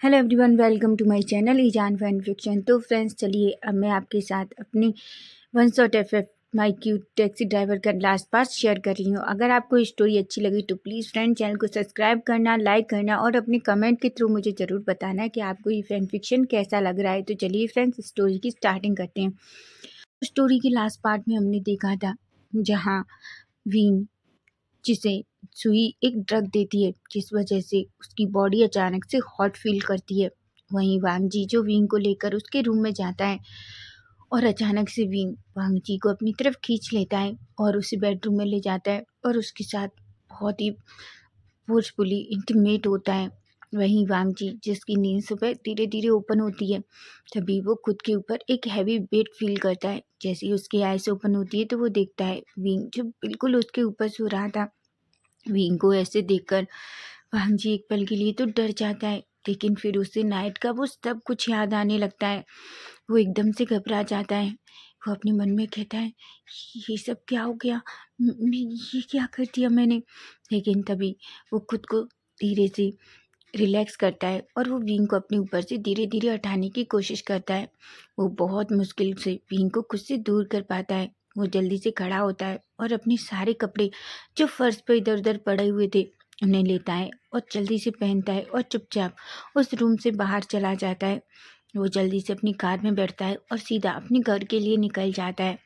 Hello everyone, welcome to my channel ईजान fan fiction. तो friends, चलिए अब मैं आपके साथ अपनी one shot FF my cute taxi driver का लास्ट पार्ट शेयर कर रही हूँ। अगर आपको स्टोरी अच्छी लगी तो प्लीज़ फ्रेंड चैनल को सब्सक्राइब करना, लाइक करना और अपने कमेंट के थ्रू मुझे ज़रूर बताना कि आपको ये फैन फिक्शन कैसा लग रहा है। तो चलिए फ्रेंड्स, स्टोरी की स्टार्टिंग करते हैं। स्टोरी के लास्ट पार्ट में हमने देखा था जहाँ वीन जिसे सुई एक ड्रग देती है जिस वजह से उसकी बॉडी अचानक से हॉट फील करती है। वहीं वांग जी जो विंग को लेकर उसके रूम में जाता है और अचानक से विंग वांग जी को अपनी तरफ खींच लेता है और उसे बेडरूम में ले जाता है और उसके साथ बहुत ही फोर्सफुली इंटीमेट होता है। वहीं वांग जी जिसकी नींद सुबह धीरे धीरे ओपन होती है, तभी वो खुद के ऊपर एक हैवी वेट फील करता है। जैसे ही उसकी आइज ओपन होती है तो वो देखता है विंग जो बिल्कुल उसके ऊपर सो रहा था। विंग को ऐसे देखकर वांग जी एक पल के लिए तो डर जाता है, लेकिन फिर उसे नाइट का वो सब कुछ याद आने लगता है। वो एकदम से घबरा जाता है। वो अपने मन में कहता है, ये सब क्या हो गया, ये क्या कर दिया मैंने। लेकिन तभी वो खुद को धीरे से रिलैक्स करता है और वो विंग को अपने ऊपर से धीरे धीरे हटाने की कोशिश करता है। वो बहुत मुश्किल से विंग को खुद से दूर कर पाता है। वो जल्दी से खड़ा होता है और अपने सारे कपड़े जो फर्श पर इधर उधर पड़े हुए थे उन्हें लेता है और जल्दी से पहनता है और चुपचाप उस रूम से बाहर चला जाता है। वो जल्दी से अपनी कार में बैठता है और सीधा अपने घर के लिए निकल जाता है।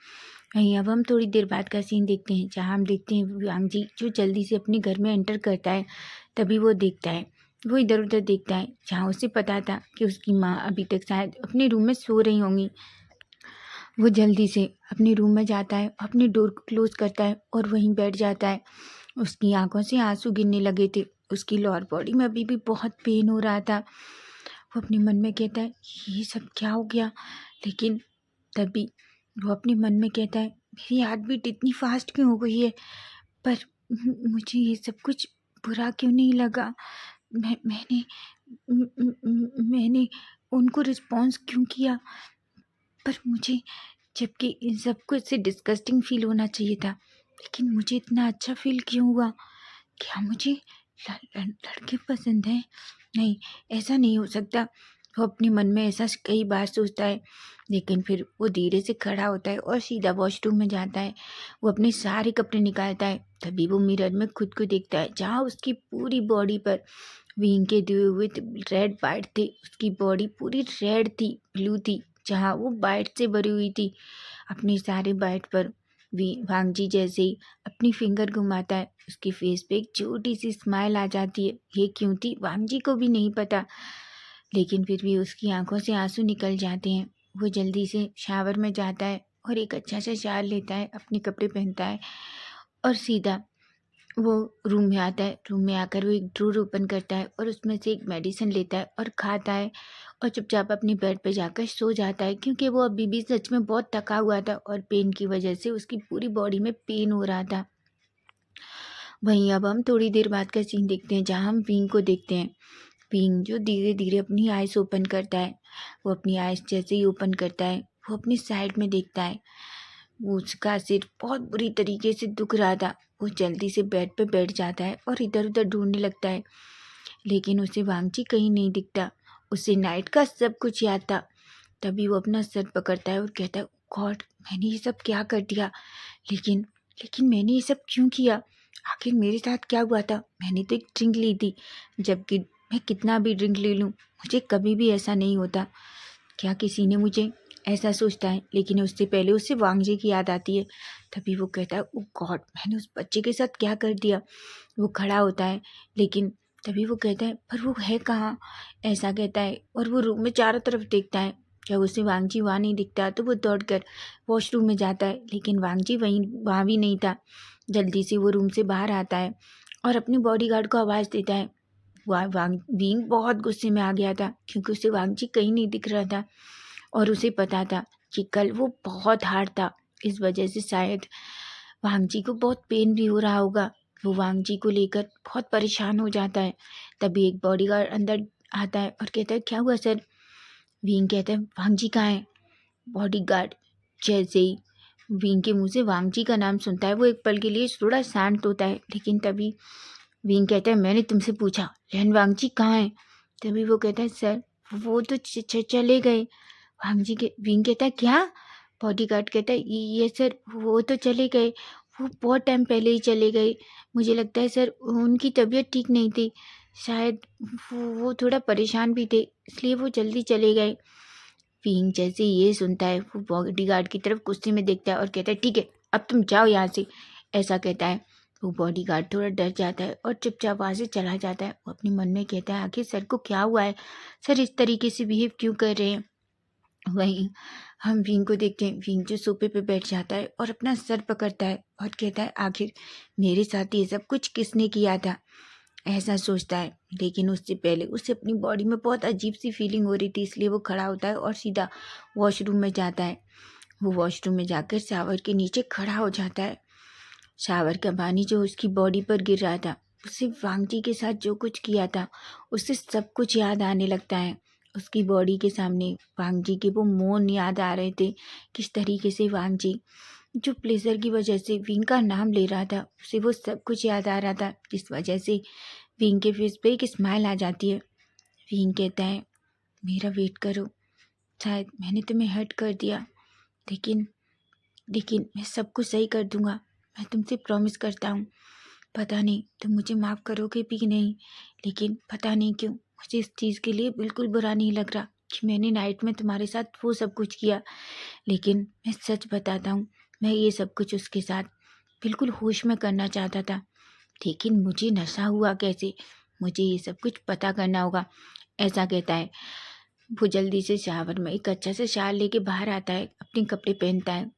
वहीं अब हम थोड़ी देर बाद का सीन देखते हैं जहाँ हम देखते हैं वांग जी जो जल्दी से अपने घर में एंटर करता है। तभी वो देखता है, वो इधर उधर देखता है जहाँ उसे पता था कि उसकी माँ अभी तक शायद अपने रूम में सो रही होंगी। वो जल्दी से अपने रूम में जाता है, अपनी डोर को क्लोज करता है और वहीं बैठ जाता है। उसकी आंखों से आंसू गिरने लगे थे। उसकी लोअर बॉडी में अभी भी बहुत पेन हो रहा था। वो अपने मन में कहता है, ये सब क्या हो गया। लेकिन तभी वो अपने मन में कहता है, मेरी हार्ट बीट इतनी फास्ट क्यों हो गई है। पर मुझे ये सब कुछ बुरा क्यों नहीं लगा। मैंने उनको रिस्पॉन्स क्यों किया। पर मुझे जबकि इन सब कुछ से डिस्गस्टिंग फील होना चाहिए था, लेकिन मुझे इतना अच्छा फील क्यों हुआ। क्या मुझे लड़के पसंद हैं। नहीं, ऐसा नहीं हो सकता। वो अपने मन में ऐसा कई बार सोचता है, लेकिन फिर वो धीरे से खड़ा होता है और सीधा वॉशरूम में जाता है। वो अपने सारे कपड़े निकालता है। तभी वो मिरर में खुद को देखता है जहाँ उसकी पूरी बॉडी पर विंग के दिए हुए रेड बाइट थे। उसकी बॉडी पूरी रेड थी, ब्लू थी, जहाँ वो बाइट से भरी हुई थी। अपने सारे बाइट पर वांग जी जैसे ही अपनी फिंगर घुमाता है उसके फेस पे एक छोटी सी स्माइल आ जाती है। ये क्यों थी वांग जी को भी नहीं पता, लेकिन फिर भी उसकी आंखों से आंसू निकल जाते हैं। वो जल्दी से शावर में जाता है और एक अच्छा सा शाल लेता है, अपने कपड़े पहनता है और सीधा वो रूम में आता है। रूम में आकर वो एक ड्रॉर ओपन करता है और उसमें से एक मेडिसिन लेता है और खाता है और चुपचाप अपने बेड पे जाकर सो जाता है, क्योंकि वो अभी भी सच में बहुत थका हुआ था और पेन की वजह से उसकी पूरी बॉडी में पेन हो रहा था। वहीं अब हम थोड़ी देर बाद का सीन देखते हैं जहाँ हम विंग को देखते हैं। विंग जो धीरे धीरे अपनी आइज ओपन करता है। वो अपनी आइज जैसे ही ओपन करता है वो अपनी साइड में देखता है। वो उसका सिर बहुत बुरी तरीके से दुख रहा था। वो जल्दी से बेड पे बैठ जाता है और इधर उधर ढूंढने लगता है, लेकिन उसे वांगची कहीं नहीं दिखता। उसे नाइट का सब कुछ याद था। तभी वो अपना सर पकड़ता है और कहता है, गॉड, मैंने ये सब क्या कर दिया। लेकिन लेकिन मैंने ये सब क्यों किया। आखिर मेरे साथ क्या हुआ था। मैंने तो एक ड्रिंक ली थी, जबकि मैं कितना भी ड्रिंक ले लूँ मुझे कभी भी ऐसा नहीं होता। क्या किसी ने मुझे ऐसा सोचता है। लेकिन उससे पहले उससे वांगजी की याद आती है। तभी वो कहता है, ओ गॉड, मैंने उस बच्चे के साथ क्या कर दिया। वो खड़ा होता है, लेकिन तभी वो कहता है, पर वो है कहाँ। ऐसा कहता है और वो रूम में चारों तरफ देखता है। जब उसे वांगजी वहाँ नहीं दिखता तो वो दौड़कर वॉशरूम में जाता है, लेकिन वांगजी वहाँ भी नहीं था। जल्दी से वो रूम से बाहर आता है और अपने बॉडीगार्ड को आवाज़ देता है। विंग बहुत गुस्से में आ गया था, क्योंकि उसे वांगजी कहीं नहीं दिख रहा था और उसे पता था कि कल वो बहुत हार्ड था। इस वजह से शायद वांगजी को बहुत पेन भी हो रहा होगा। वो वांगजी को लेकर बहुत परेशान हो जाता है। तभी एक बॉडीगार्ड अंदर आता है और कहता है, क्या हुआ सर। विंग कहता है, वांगजी कहाँ है। बॉडीगार्ड जैसे ही विंग के मुंह से वांगजी का नाम सुनता है वो एक पल के लिए थोड़ा शांत होता है, लेकिन तभी विंग कहता है, मैंने तुमसे पूछा लेन वांगजी कहाँ है। तभी वो कहता है सर वो तो चले गए। विंग कहता है क्या? बॉडीगार्ड कहता है ये सर वो तो चले गए, वो बहुत टाइम पहले ही चले गए। मुझे लगता है सर उनकी तबीयत ठीक नहीं थी, शायद वो थोड़ा परेशान भी थे, इसलिए वो जल्दी चले गए। विंग जैसे ये सुनता है वो बॉडीगार्ड की तरफ गुस्से में देखता है और कहता है ठीक है अब तुम जाओ यहाँ से, ऐसा कहता है। वो बॉडीगार्ड थोड़ा डर जाता है और चुपचाप वहाँ से चला जाता है। वो अपने मन में कहता है आखिर सर को क्या हुआ है, सर इस तरीके से बिहेव क्यों कर रहे हैं। वहीं हम विंग को देखते हैं। विंग जो सोफे पे बैठ जाता है और अपना सर पकड़ता है और कहता है आखिर मेरे साथ ये सब कुछ किसने किया था, ऐसा सोचता है। लेकिन उससे पहले उसे अपनी बॉडी में बहुत अजीब सी फीलिंग हो रही थी, इसलिए वो खड़ा होता है और सीधा वॉशरूम में जाता है। वो वॉशरूम में जाकर शावर के नीचे खड़ा हो जाता है। शावर का पानी जो उसकी बॉडी पर गिर रहा था, उसे वांगजी के साथ जो कुछ किया था उसे सब कुछ याद आने लगता है। उसकी बॉडी के सामने वांगजी के वो मौन याद आ रहे थे। किस तरीके से वांगजी जो प्लेजर की वजह से विंग का नाम ले रहा था, उसे वो सब कुछ याद आ रहा था, जिस वजह से विंग के फेस पे एक स्माइल आ जाती है। विंग कहता है मेरा वेट करो, शायद मैंने तुम्हें हर्ट कर दिया, लेकिन लेकिन मैं सब कुछ सही कर दूंगा, मैं तुमसे प्रॉमिस करता हूँ। पता नहीं तुम मुझे माफ़ करोगे भी कि नहीं, लेकिन पता नहीं क्यों मुझे इस चीज़ के लिए बिल्कुल बुरा नहीं लग रहा कि मैंने नाइट में तुम्हारे साथ वो सब कुछ किया। लेकिन मैं सच बताता हूँ, मैं ये सब कुछ उसके साथ बिल्कुल होश में करना चाहता था, लेकिन मुझे नशा हुआ कैसे, मुझे ये सब कुछ पता करना होगा, ऐसा कहता है। वो जल्दी से शावर में एक अच्छा सा शाल लेके बाहर आता है, अपने कपड़े पहनता है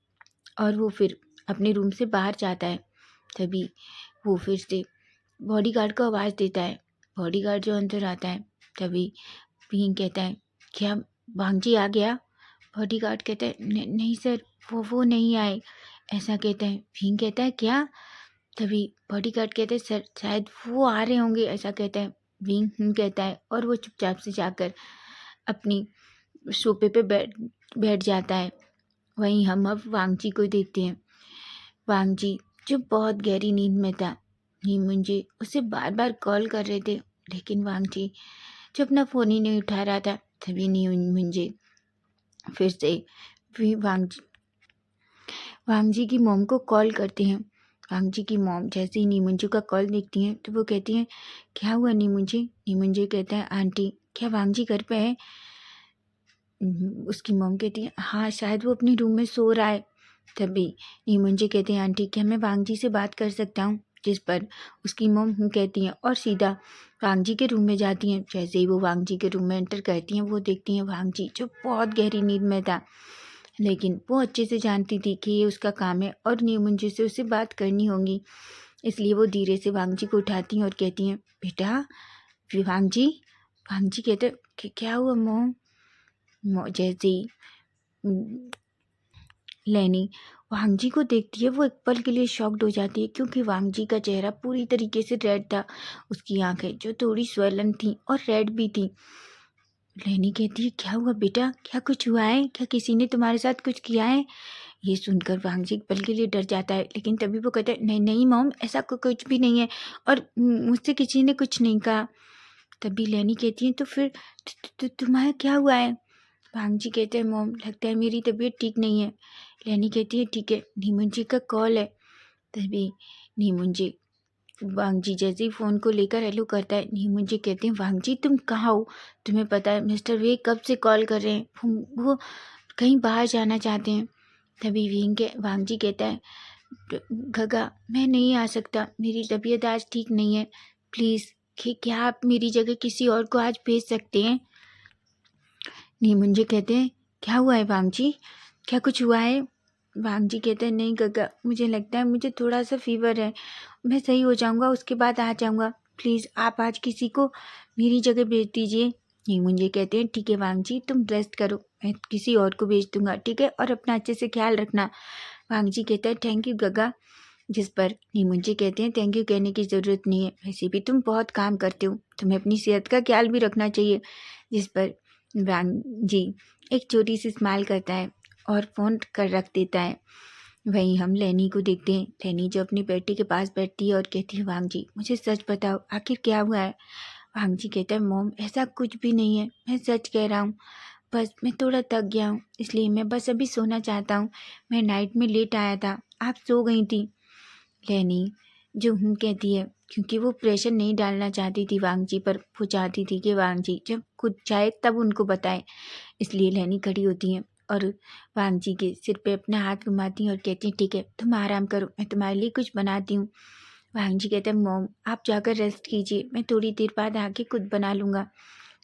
और वो फिर अपने रूम से बाहर जाता है। तभी वो फिर से बॉडीगार्ड को आवाज़ देता है। बॉडीगार्ड जो अंदर आता है, तभी विंग कहता है क्या वांगजी आ गया? बॉडीगार्ड कहता है नहीं सर वो नहीं आए, ऐसा कहता है। विंग कहता है क्या? तभी बॉडीगार्ड कहता है सर शायद वो आ रहे होंगे, ऐसा कहता है। विंग कहता है और वो चुपचाप से जाकर अपनी सोफे पे बैठ जाता है। वहीं हम अब वांगजी को देखते हैं। वांगजी जो बहुत गहरी नींद में था, नीमुंजे उसे बार बार कॉल कर रहे थे, लेकिन वांगजी जो अपना फ़ोन ही नहीं उठा रहा था। तभी नीमुंजे फिर से वांगजी वांगजी की मॉम को कॉल करते हैं। वांगजी की मॉम जैसे ही नीमुंजे का कॉल देखती हैं तो वो कहती हैं क्या हुआ नीमुंजे? नीमुंजे कहता है आंटी क्या वांगजी घर पे है? उसकी मॉम कहती है हाँ शायद वो अपने रूम में सो रहा है। तभी नीमुंजे कहते हैं आंटी क्या मैं वांगजी से बात कर सकता हूँ? जिस पर उसकी मॉम कहती हैं और सीधा वांगजी के रूम में जाती हैं। जैसे ही वो वांगजी के रूम में एंटर करती हैं, वो देखती हैं वांगजी जो बहुत गहरी नींद में था, लेकिन वो अच्छे से जानती थी कि ये उसका काम है और नीमुंजे से उसे बात करनी होगी। इसलिए वो धीरे से वांगजी को उठाती हैं और कहती हैं बेटा वांगजी। वांगजी कहते क्या हुआ मॉम? जैसे ही लेनी वांगजी को देखती है, वो एक पल के लिए शॉक्ड हो जाती है, क्योंकि वांगजी का चेहरा पूरी तरीके से रेड था। उसकी आंखें जो थोड़ी स्वेलन थी और रेड भी थी। लेनी कहती है क्या हुआ बेटा, क्या कुछ हुआ है, क्या किसी ने तुम्हारे साथ कुछ किया है? ये सुनकर वांगजी एक पल के लिए डर जाता है, लेकिन तभी वो कहता है नहीं नहीं मॉम ऐसा कुछ भी नहीं है और मुझसे किसी ने कुछ नहीं कहा। तभी लेनी कहती है तो फिर तुम्हारा क्या हुआ है? वांगजी कहते हैं मॉम लगता है मेरी तबीयत ठीक नहीं है। लेनी कहती है ठीक है नीमुंजी का कॉल है। तभी नीमुंजी वांगजी जैसे ही फ़ोन को लेकर हेलो करता है, नीमुंजी कहते हैं वांगजी तुम कहाँ हो? तुम्हें पता है मिस्टर वे कब से कॉल कर रहे हैं, वो कहीं बाहर जाना चाहते हैं। तभी वांगजी कहता है गगा मैं नहीं आ सकता, मेरी तबीयत आज ठीक नहीं है, प्लीज़ क्या आप मेरी जगह किसी और को आज भेज सकते हैं? नीमुंजे कहते हैं क्या हुआ है वांगजी, क्या कुछ हुआ है? वांगजी कहते हैं नहीं गगा मुझे लगता है मुझे थोड़ा सा फीवर है, मैं सही हो जाऊंगा उसके बाद आ जाऊंगा, प्लीज़ आप आज किसी को मेरी जगह भेज दीजिए। नीमुंजे कहते हैं ठीक है वांगजी तुम रेस्ट करो, मैं किसी और को भेज दूंगा, ठीक है, और अपना अच्छे से ख्याल रखना। वांगजी कहता है थैंक यू गगा। जिस पर नीमुंजे कहते हैं थैंक यू कहने की ज़रूरत नहीं है, वैसे भी तुम बहुत काम करते हो, तुम्हें अपनी सेहत का ख्याल भी रखना चाहिए। जिस पर वांगजी एक छोटी सी स्माइल करता है और फ़ोन कर रख देता है। वहीं हम लेनी को देखते हैं। लेनी जो अपनी बेटी के पास बैठती है और कहती है वांगजी मुझे सच बताओ आखिर क्या हुआ है? वांग जी कहता है मॉम ऐसा कुछ भी नहीं है, मैं सच कह रहा हूँ, बस मैं थोड़ा थक गया हूँ इसलिए मैं बस अभी सोना चाहता हूँ। मैं नाइट में लेट आया था, आप सो गई थी। लेनी जो कहती है क्योंकि वो प्रेशर नहीं डालना चाहती थी वांग जी पर। वो चाहती थी कि वांग जी जब खुद चाहे तब उनको बताए, इसलिए लेनी खड़ी होती हैं और वांग जी के सिर पे अपना हाथ घुमाती हैं और कहती हैं ठीक है तुम आराम करो, मैं तुम्हारे लिए कुछ बनाती हूँ। वांग जी कहते हैं मॉम आप जाकर रेस्ट कीजिए, मैं थोड़ी देर बाद आके खुद बना लूँगा।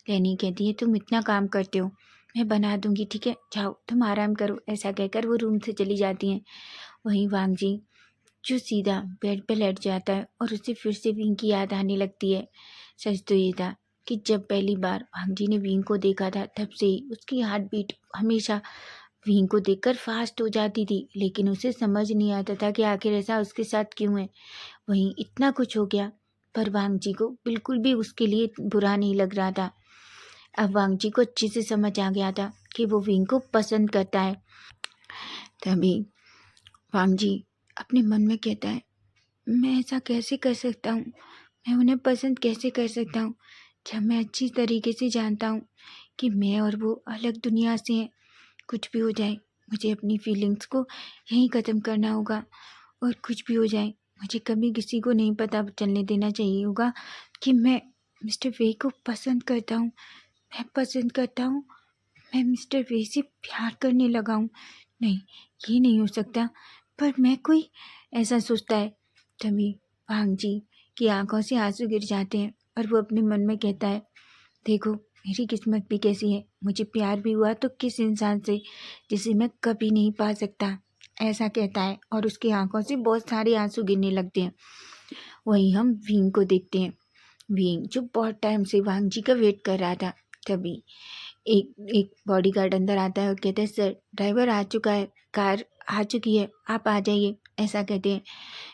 लेनी कहती है तुम इतना काम करते हो, मैं बना दूंगी, ठीक है जाओ तुम आराम करो। ऐसा कहकर वो रूम से चली जाती हैं। वहीं वांग जी जो सीधा बेड पे लेट जाता है और उसे फिर से विंग की याद आने लगती है। सच तो ये था कि जब पहली बार वांग जी ने विंग को देखा था तब से ही उसकी हार्ट बीट हमेशा विंग को देखकर फास्ट हो जाती थी, लेकिन उसे समझ नहीं आता था कि आखिर ऐसा उसके साथ क्यों है। वहीं इतना कुछ हो गया पर वांग जी को बिल्कुल भी उसके लिए बुरा नहीं लग रहा था। अब वांग जी को अच्छे से समझ आ गया था कि वो विंग को पसंद करता है। तभी वांग जी अपने मन में कहता है मैं ऐसा कैसे कर सकता हूँ, मैं उन्हें पसंद कैसे कर सकता हूँ जब मैं अच्छी तरीके से जानता हूँ कि मैं और वो अलग दुनिया से हैं। कुछ भी हो जाए मुझे अपनी फीलिंग्स को यहीं ख़त्म करना होगा, और कुछ भी हो जाए मुझे कभी किसी को नहीं पता चलने देना चाहिए होगा कि मैं मिस्टर वे को पसंद करता हूँ। मैं पसंद करता हूँ, मैं मिस्टर वे से प्यार करने लगा हूँ। नहीं, ये नहीं हो सकता। पर मैं कोई ऐसा सोचता है। तभी भांग जी की आंखों से आंसू गिर जाते हैं और वो अपने मन में कहता है देखो मेरी किस्मत भी कैसी है, मुझे प्यार भी हुआ तो किस इंसान से जिसे मैं कभी नहीं पा सकता। ऐसा कहता है और उसकी आंखों से बहुत सारे आंसू गिरने लगते हैं। वहीं हम विंग को देखते हैं। विंग जो बहुत टाइम से वांग जी का वेट कर रहा था। तभी एक एक बॉडीगार्ड अंदर आता है और कहते हैं सर ड्राइवर आ चुका है, कार आ चुकी है, आप आ जाइए। ऐसा कहते हैं।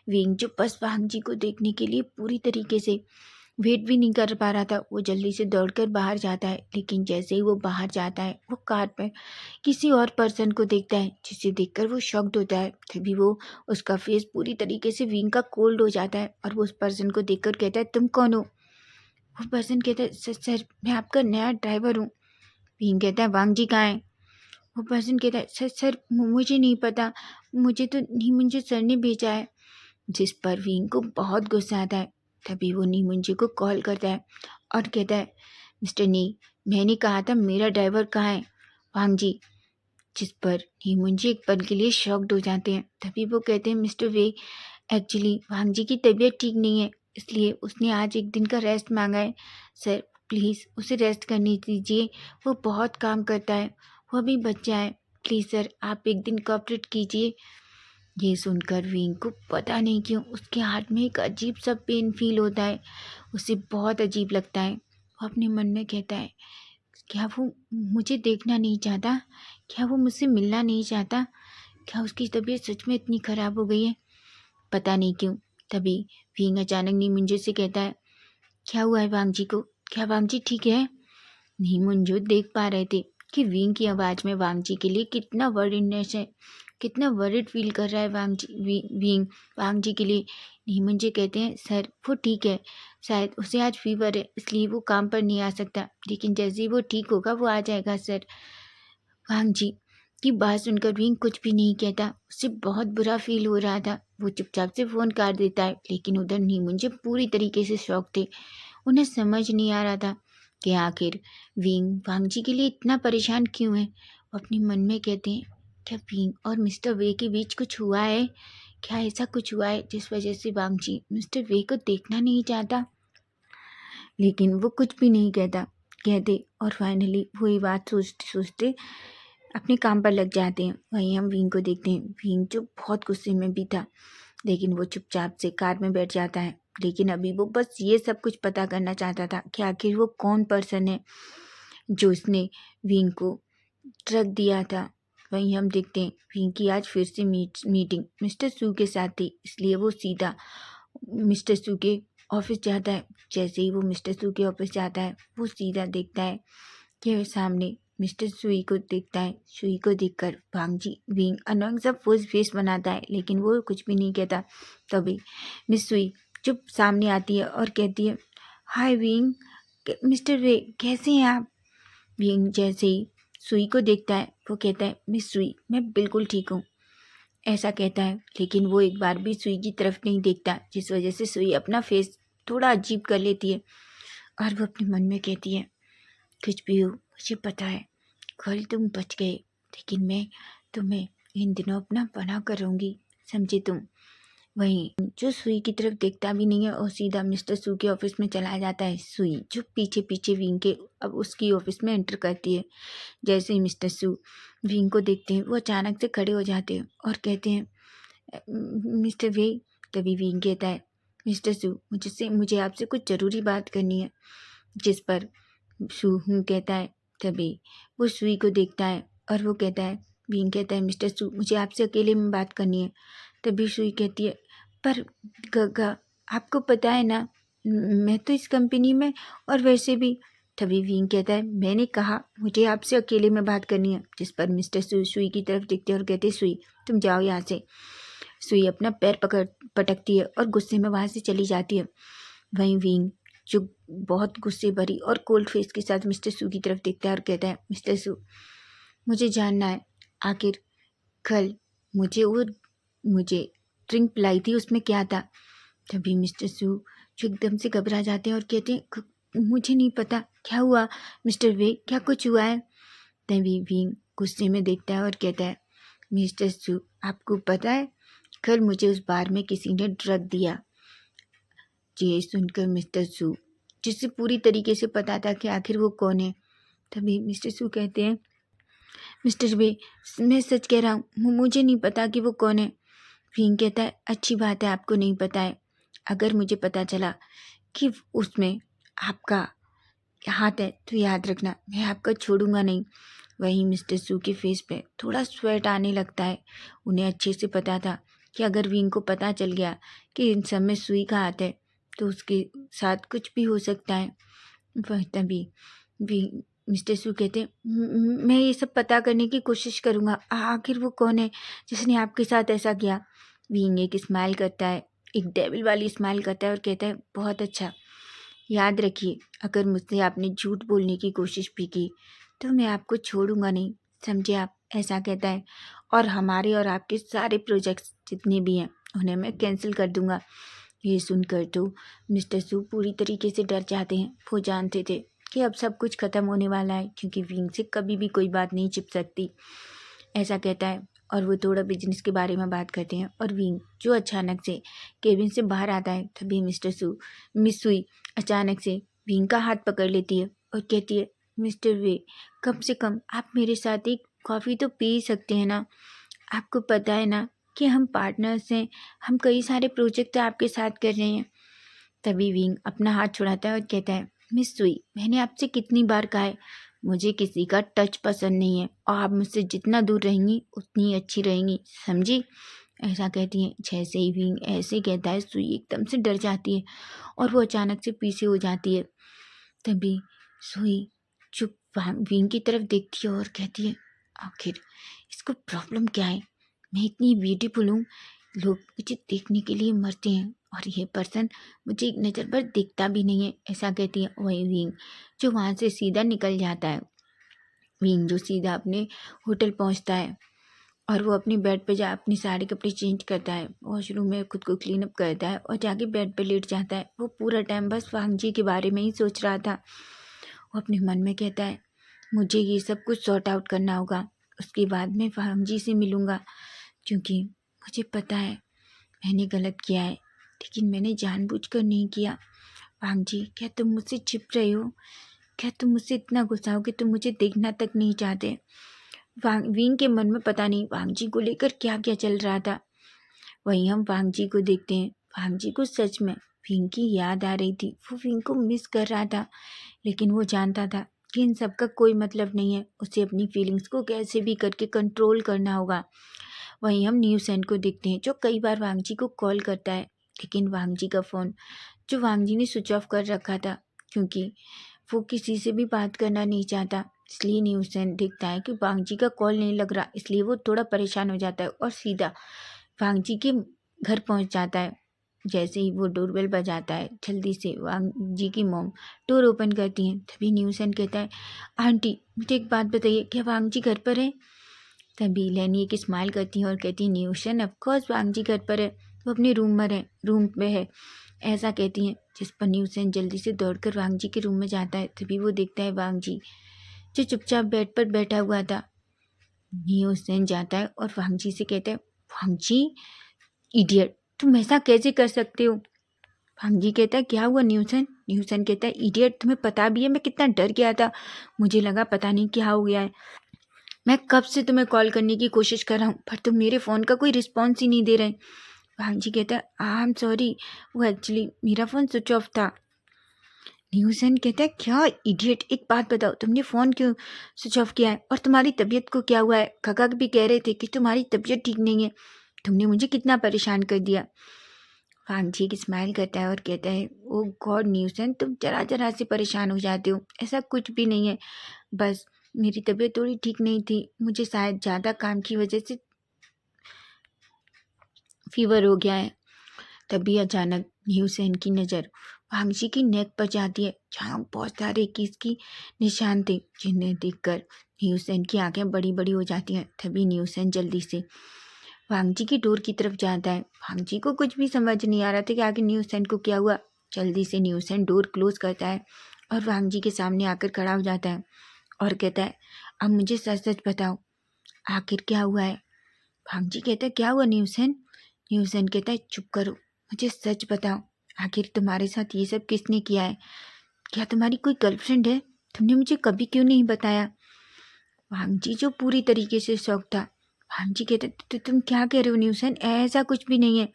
विंग जो बस वांग जी को देखने के लिए पूरी तरीके से वेट भी नहीं कर पा रहा था, वो जल्दी से दौड़कर बाहर जाता है। लेकिन जैसे ही वो बाहर जाता है वो कार पर किसी और पर्सन को देखता है जिसे देखकर वो शॉक्ड होता है। तभी वो उसका फेस पूरी तरीके से विंग का कोल्ड हो जाता है और वो उस पर्सन को देखकर कहता है तुम कौन हो। वो पर्सन कहता है सर सर मैं आपका नया ड्राइवर हूँ। विंग कहता है वांग जी कहाँ है। वो पर्सन कहता है सर सर मुझे नहीं पता, मुझे तो नहीं, मुझे सर ने भेजा है। जिस पर विंग को बहुत गुस्सा आता है। तभी वो नीमुंजी को कॉल करता है और कहता है मिस्टर नी, मैंने कहा था मेरा ड्राइवर कहाँ है, वांग जी। जिस पर नीमुंजी एक पल के लिए शॉक्ड हो जाते हैं। तभी वो कहते हैं मिस्टर वे एक्चुअली वांग जी की तबीयत ठीक नहीं है, इसलिए उसने आज एक दिन का रेस्ट मांगा है। सर प्लीज़ उसे रेस्ट करने दीजिए, वो बहुत काम करता है, वो अभी बच्चा है। प्लीज़ सर आप एक दिन कोऑपरेट कीजिए। ये सुनकर विंग को पता नहीं क्यों उसके हार्ट में एक अजीब सा पेन फील होता है। उसे बहुत अजीब लगता है। वो अपने मन में कहता है क्या वो मुझे देखना नहीं चाहता, क्या वो मुझसे मिलना नहीं चाहता, क्या उसकी तबीयत सच में इतनी ख़राब हो गई है। पता नहीं क्यों। तभी विंग अचानक नीमुंजे से कहता है क्या हुआ है वांग जी को, क्या वांग जी ठीक है। नीमुंजो देख पा रहे थे कि विंग की आवाज़ में वांग जी के लिए कितना वरीडनेस है, कितना वरीड फील कर रहा है विंग वांग जी के लिए। नीमुंजे कहते हैं सर वो ठीक है, शायद उसे आज फीवर है इसलिए वो काम पर नहीं आ सकता, लेकिन जैसे ही वो ठीक होगा वो आ जाएगा सर। वांग जी की बात सुनकर विंग कुछ भी नहीं कहता। उसे बहुत बुरा फील हो रहा था। वो चुपचाप से फ़ोन काट देता है, लेकिन उधर नीमुंजे पूरी तरीके से शॉक थे। उन्हें समझ नहीं आ रहा था कि आखिर विंग वांग जी के लिए इतना परेशान क्यों है। वो अपने मन में कहते हैं क्या विंग और मिस्टर वे के बीच कुछ हुआ है, क्या ऐसा कुछ हुआ है जिस वजह से वांग जी मिस्टर वे को देखना नहीं चाहता। लेकिन वो कुछ भी नहीं कहते और फाइनली वही बात सोचते सोचते अपने काम पर लग जाते हैं। वहीं हम विंग को देखते हैं। विंग जो बहुत गुस्से में भी था, लेकिन वो चुपचाप से कार में बैठ जाता है। लेकिन अभी वो बस ये सब कुछ पता करना चाहता था कि आखिर वो कौन पर्सन है जो उसने विंग को ट्रक दिया था। वहीं हम देखते हैं विंग की आज फिर से मीटिंग मिस्टर सू के साथ थी, इसलिए वो सीधा मिस्टर सू के ऑफिस जाता है। जैसे ही वो मिस्टर सू के ऑफिस जाता है वो सीधा देखता है कि सामने मिस्टर सुई को देखता है। सुई को देखकर भांग जी विंग अनंग सा फुस फेस बनाता है, लेकिन वो कुछ भी नहीं कहता। तभी मिस सुई चुप सामने आती है और कहती है हाय विंग, मिस्टर वे कैसे हैं आप? विंग जैसे ही सुई को देखता है वो कहता है, मिस सुई मैं बिल्कुल ठीक हूँ, ऐसा कहता है। लेकिन वो एक बार भी सुई की तरफ नहीं देखता, जिस वजह से सुई अपना फेस थोड़ा अजीब कर लेती है और वो अपने मन में कहती है, कुछ भी हो मुझे पता है कल तुम बच गए, लेकिन मैं तुम्हें इन दिनों अपना बना करूँगी, समझे तुम। वहीं जो सुई की तरफ देखता भी नहीं है और सीधा मिस्टर सू के ऑफिस में चला जाता है। सुई जो पीछे पीछे विंग के अब उसकी ऑफिस में एंटर करती है। जैसे ही मिस्टर सू विंग को देखते हैं वो अचानक से खड़े हो जाते हैं और कहते हैं, मिस्टर वे। तभी विंग कहता है, मिस्टर सू मुझे आपसे कुछ ज़रूरी बात करनी है। जिस पर सू कहता है। तभी वो सुई को देखता है और वो कहता है, विंग कहता है, मिस्टर सू मुझे आपसे अकेले में बात करनी है। तभी सुई कहती है, पर गगा आपको पता है ना मैं तो इस कंपनी में और वैसे भी। तभी विंग कहता है, मैंने कहा मुझे आपसे अकेले में बात करनी है। जिस पर मिस्टर सुई की तरफ देखते हैं और कहते, सुई तुम जाओ यहाँ से। सुई अपना पैर पटकती है और गुस्से में वहाँ से चली जाती है। वहीं विंग जो बहुत गुस्से भरी और कोल्ड फेस के साथ मिस्टर सू की तरफ देखता है और कहता है, मिस्टर सू मुझे जानना है आखिर कल मुझे ड्रिंक पिलाई थी उसमें क्या था। तभी मिस्टर सू जो एकदम से घबरा जाते हैं और कहते हैं, मुझे नहीं पता क्या हुआ मिस्टर वे, क्या कुछ हुआ है। तभी विंग गुस्से में देखता है और कहता है, मिस्टर सू आपको पता है कल मुझे उस बार में किसी ने ड्रग दिया। ये सुनकर मिस्टर सू जिसे पूरी तरीके से पता था कि आखिर वो कौन है। तभी मिस्टर सू कहते हैं, मिस्टर वे मैं सच कह रहा हूँ मुझे नहीं पता कि वो कौन है। विंग कहता है, अच्छी बात है आपको नहीं पता है, अगर मुझे पता चला कि उसमें आपका हाथ है तो याद रखना मैं आपका छोड़ूंगा नहीं। वहीं मिस्टर सू के फेस पे थोड़ा स्वेट आने लगता है। उन्हें अच्छे से पता था कि अगर विंग को पता चल गया कि इन सब में सुई का हाथ है तो उसके साथ कुछ भी हो सकता है। वह तभी विंग मिस्टर सू कहते हैं, मैं ये सब पता करने की कोशिश करूँगा आखिर वो कौन है जिसने आपके साथ ऐसा किया। विंग एक स्माइल करता है, एक डेविल वाली स्माइल करता है और कहता है, बहुत अच्छा, याद रखिए अगर मुझसे आपने झूठ बोलने की कोशिश भी की तो मैं आपको छोड़ूंगा नहीं, समझे आप, ऐसा कहता है। और हमारे और आपके सारे प्रोजेक्ट्स जितने भी हैं उन्हें मैं कैंसिल कर दूंगा। ये सुनकर तो मिस्टर सू पूरी तरीके से डर जाते हैं। वो जानते थे कि अब सब कुछ ख़त्म होने वाला है क्योंकि विंग से कभी भी कोई बात नहीं छिप सकती, ऐसा कहता है। और वो थोड़ा बिजनेस के बारे में बात करते हैं और विंग जो अचानक से केबिन से बाहर आता है तभी मिस सुई अचानक से विंग का हाथ पकड़ लेती है और कहती है, मिस्टर वे कम से कम आप मेरे साथ एक कॉफ़ी तो पी सकते हैं ना, आपको पता है ना कि हम पार्टनर्स हैं, हम कई सारे प्रोजेक्ट आपके साथ कर रहे हैं। तभी विंग अपना हाथ छुड़ाता है और कहता है, मिस सुई मैंने आपसे कितनी बार कहा है मुझे किसी का टच पसंद नहीं है और आप मुझसे जितना दूर रहेंगी उतनी अच्छी रहेंगी, समझी, ऐसा कहती है। जैसे ही विंग ऐसे कहता है सुई एकदम से डर जाती है और वो अचानक से पीछे हो जाती है। तभी सुई चुप विंग की तरफ देखती है और कहती है, आखिर इसको प्रॉब्लम क्या है, मैं इतनी ब्यूटीफुल हूँ, लोग मुझे देखने के लिए मरते हैं और ये पर्सन मुझे एक नज़र पर दिखता भी नहीं है, ऐसा कहती है। वही विंग जो वहाँ से सीधा निकल जाता है। विंग जो सीधा अपने होटल पहुँचता है और वो अपनी बेड पे जा अपनी सारे कपड़े चेंज करता है, वॉशरूम में खुद को क्लीन अप करता है और जाके बेड पे लेट जाता है। वो पूरा टाइम बस वांग जी के बारे में ही सोच रहा था। वो अपने मन में कहता है, मुझे ये सब कुछ सॉर्ट आउट करना होगा, उसके बाद मैं वांग जी से मिलूँगा, क्योंकि मुझे पता है मैंने गलत किया है लेकिन मैंने जानबूझकर नहीं किया। वांग जी क्या तुम मुझसे छिप रहे हो, क्या तुम मुझसे इतना गुस्सा हो कि तुम मुझे देखना तक नहीं चाहते। विंग के मन में पता नहीं वांग जी को लेकर क्या क्या चल रहा था। वहीं हम वांग जी को देखते हैं। वांग जी को सच में विंग की याद आ रही थी, वो विंग को मिस कर रहा था, लेकिन वो जानता था कि इन सब का कोई मतलब नहीं है, उसे अपनी फीलिंग्स को कैसे भी करके कंट्रोल करना होगा। वहीं हम न्यूज़ सेंड को देखते हैं जो कई बार वांग जी को कॉल करता है, लेकिन वांग जी का फ़ोन जो वांग जी ने स्विच ऑफ कर रखा था क्योंकि वो किसी से भी बात करना नहीं चाहता, इसलिए न्यूज़ सेंड देखता है कि वांग जी का कॉल नहीं लग रहा, इसलिए वो थोड़ा परेशान हो जाता है और सीधा वांग जी के घर पहुंच जाता है। जैसे ही वो डोरबेल बजाता है, जल्दी से वांग जी की मॉम डोर ओपन करती हैं। तभी न्यूसन कहता है, आंटी मुझे एक बात बताइए, क्या वांग जी घर पर है? तभी लेनी एक स्माइल करती है और कहती है, न्यूसन ऑफकोर्स वांग जी घर पर है, वो अपने रूम में है, ऐसा कहती हैं। जिस पर न्यूसन जल्दी से दौड़कर वांग जी के रूम में जाता है। तभी वो देखता है वांग जी जो चुपचाप बेड पर बैठा हुआ था। न्यूसन जाता है और वांग जी से कहता है, वांग जी इडियट, तुम ऐसा कैसे कर सकते हो? वांग जी कहता है, क्या हुआ न्यूसन? न्यूसन कहता है, इडियट, तुम्हें पता भी है मैं कितना डर गया था, मुझे लगा पता नहीं क्या हो गया है। मैं कब से तुम्हें कॉल करने की कोशिश कर रहा हूँ पर तुम मेरे फ़ोन का कोई रिस्पॉन्स ही नहीं दे रहे। वांग जी कहता है, आई एम सॉरी, वो एक्चुअली मेरा फ़ोन स्विच ऑफ था। न्यूसन कहता है, क्या इडियट, एक बात बताओ, तुमने फ़ोन क्यों स्विच ऑफ किया है और तुम्हारी तबीयत को क्या हुआ है? काका भी कह रहे थे कि तुम्हारी तबीयत ठीक नहीं है, तुमने मुझे कितना परेशान कर दिया। वांग जी की स्माइल करता है और कहता है, ओ गॉड न्यूसन, तुम जरा जरा से परेशान हो जाते हो, ऐसा कुछ भी नहीं है, बस मेरी तबीयत थोड़ी ठीक नहीं थी, मुझे शायद ज़्यादा काम की वजह से फीवर हो गया है। तभी अचानक न्यूसन की नज़र वांग जी की नेक पर जाती है, जहाँ बहुत सारे किस की निशान थे, जिन्हें देखकर न्यूसन की आंखें बड़ी बड़ी हो जाती हैं। तभी न्यूसन जल्दी से वांग जी की डोर की तरफ जाता है। वांग जी को कुछ भी समझ नहीं आ रहा था कि आगे न्यूसन को क्या हुआ। जल्दी से न्यूसन डोर क्लोज करता है और वांग जी के सामने आकर खड़ा हो जाता है और कहता है, अब मुझे सच सच बताओ, आखिर क्या हुआ है? वांग जी कहता है, क्या हुआ न्यूसन? न्यूसन कहता है, चुप करो, मुझे सच बताओ, आखिर तुम्हारे साथ ये सब किसने किया है? क्या तुम्हारी कोई गर्लफ्रेंड है? तुमने मुझे कभी क्यों नहीं बताया? वांग जी जो पूरी तरीके से शौक था। वांग जी कहते, तुम क्या कह रहे हो न्यूसन, ऐसा कुछ भी नहीं है।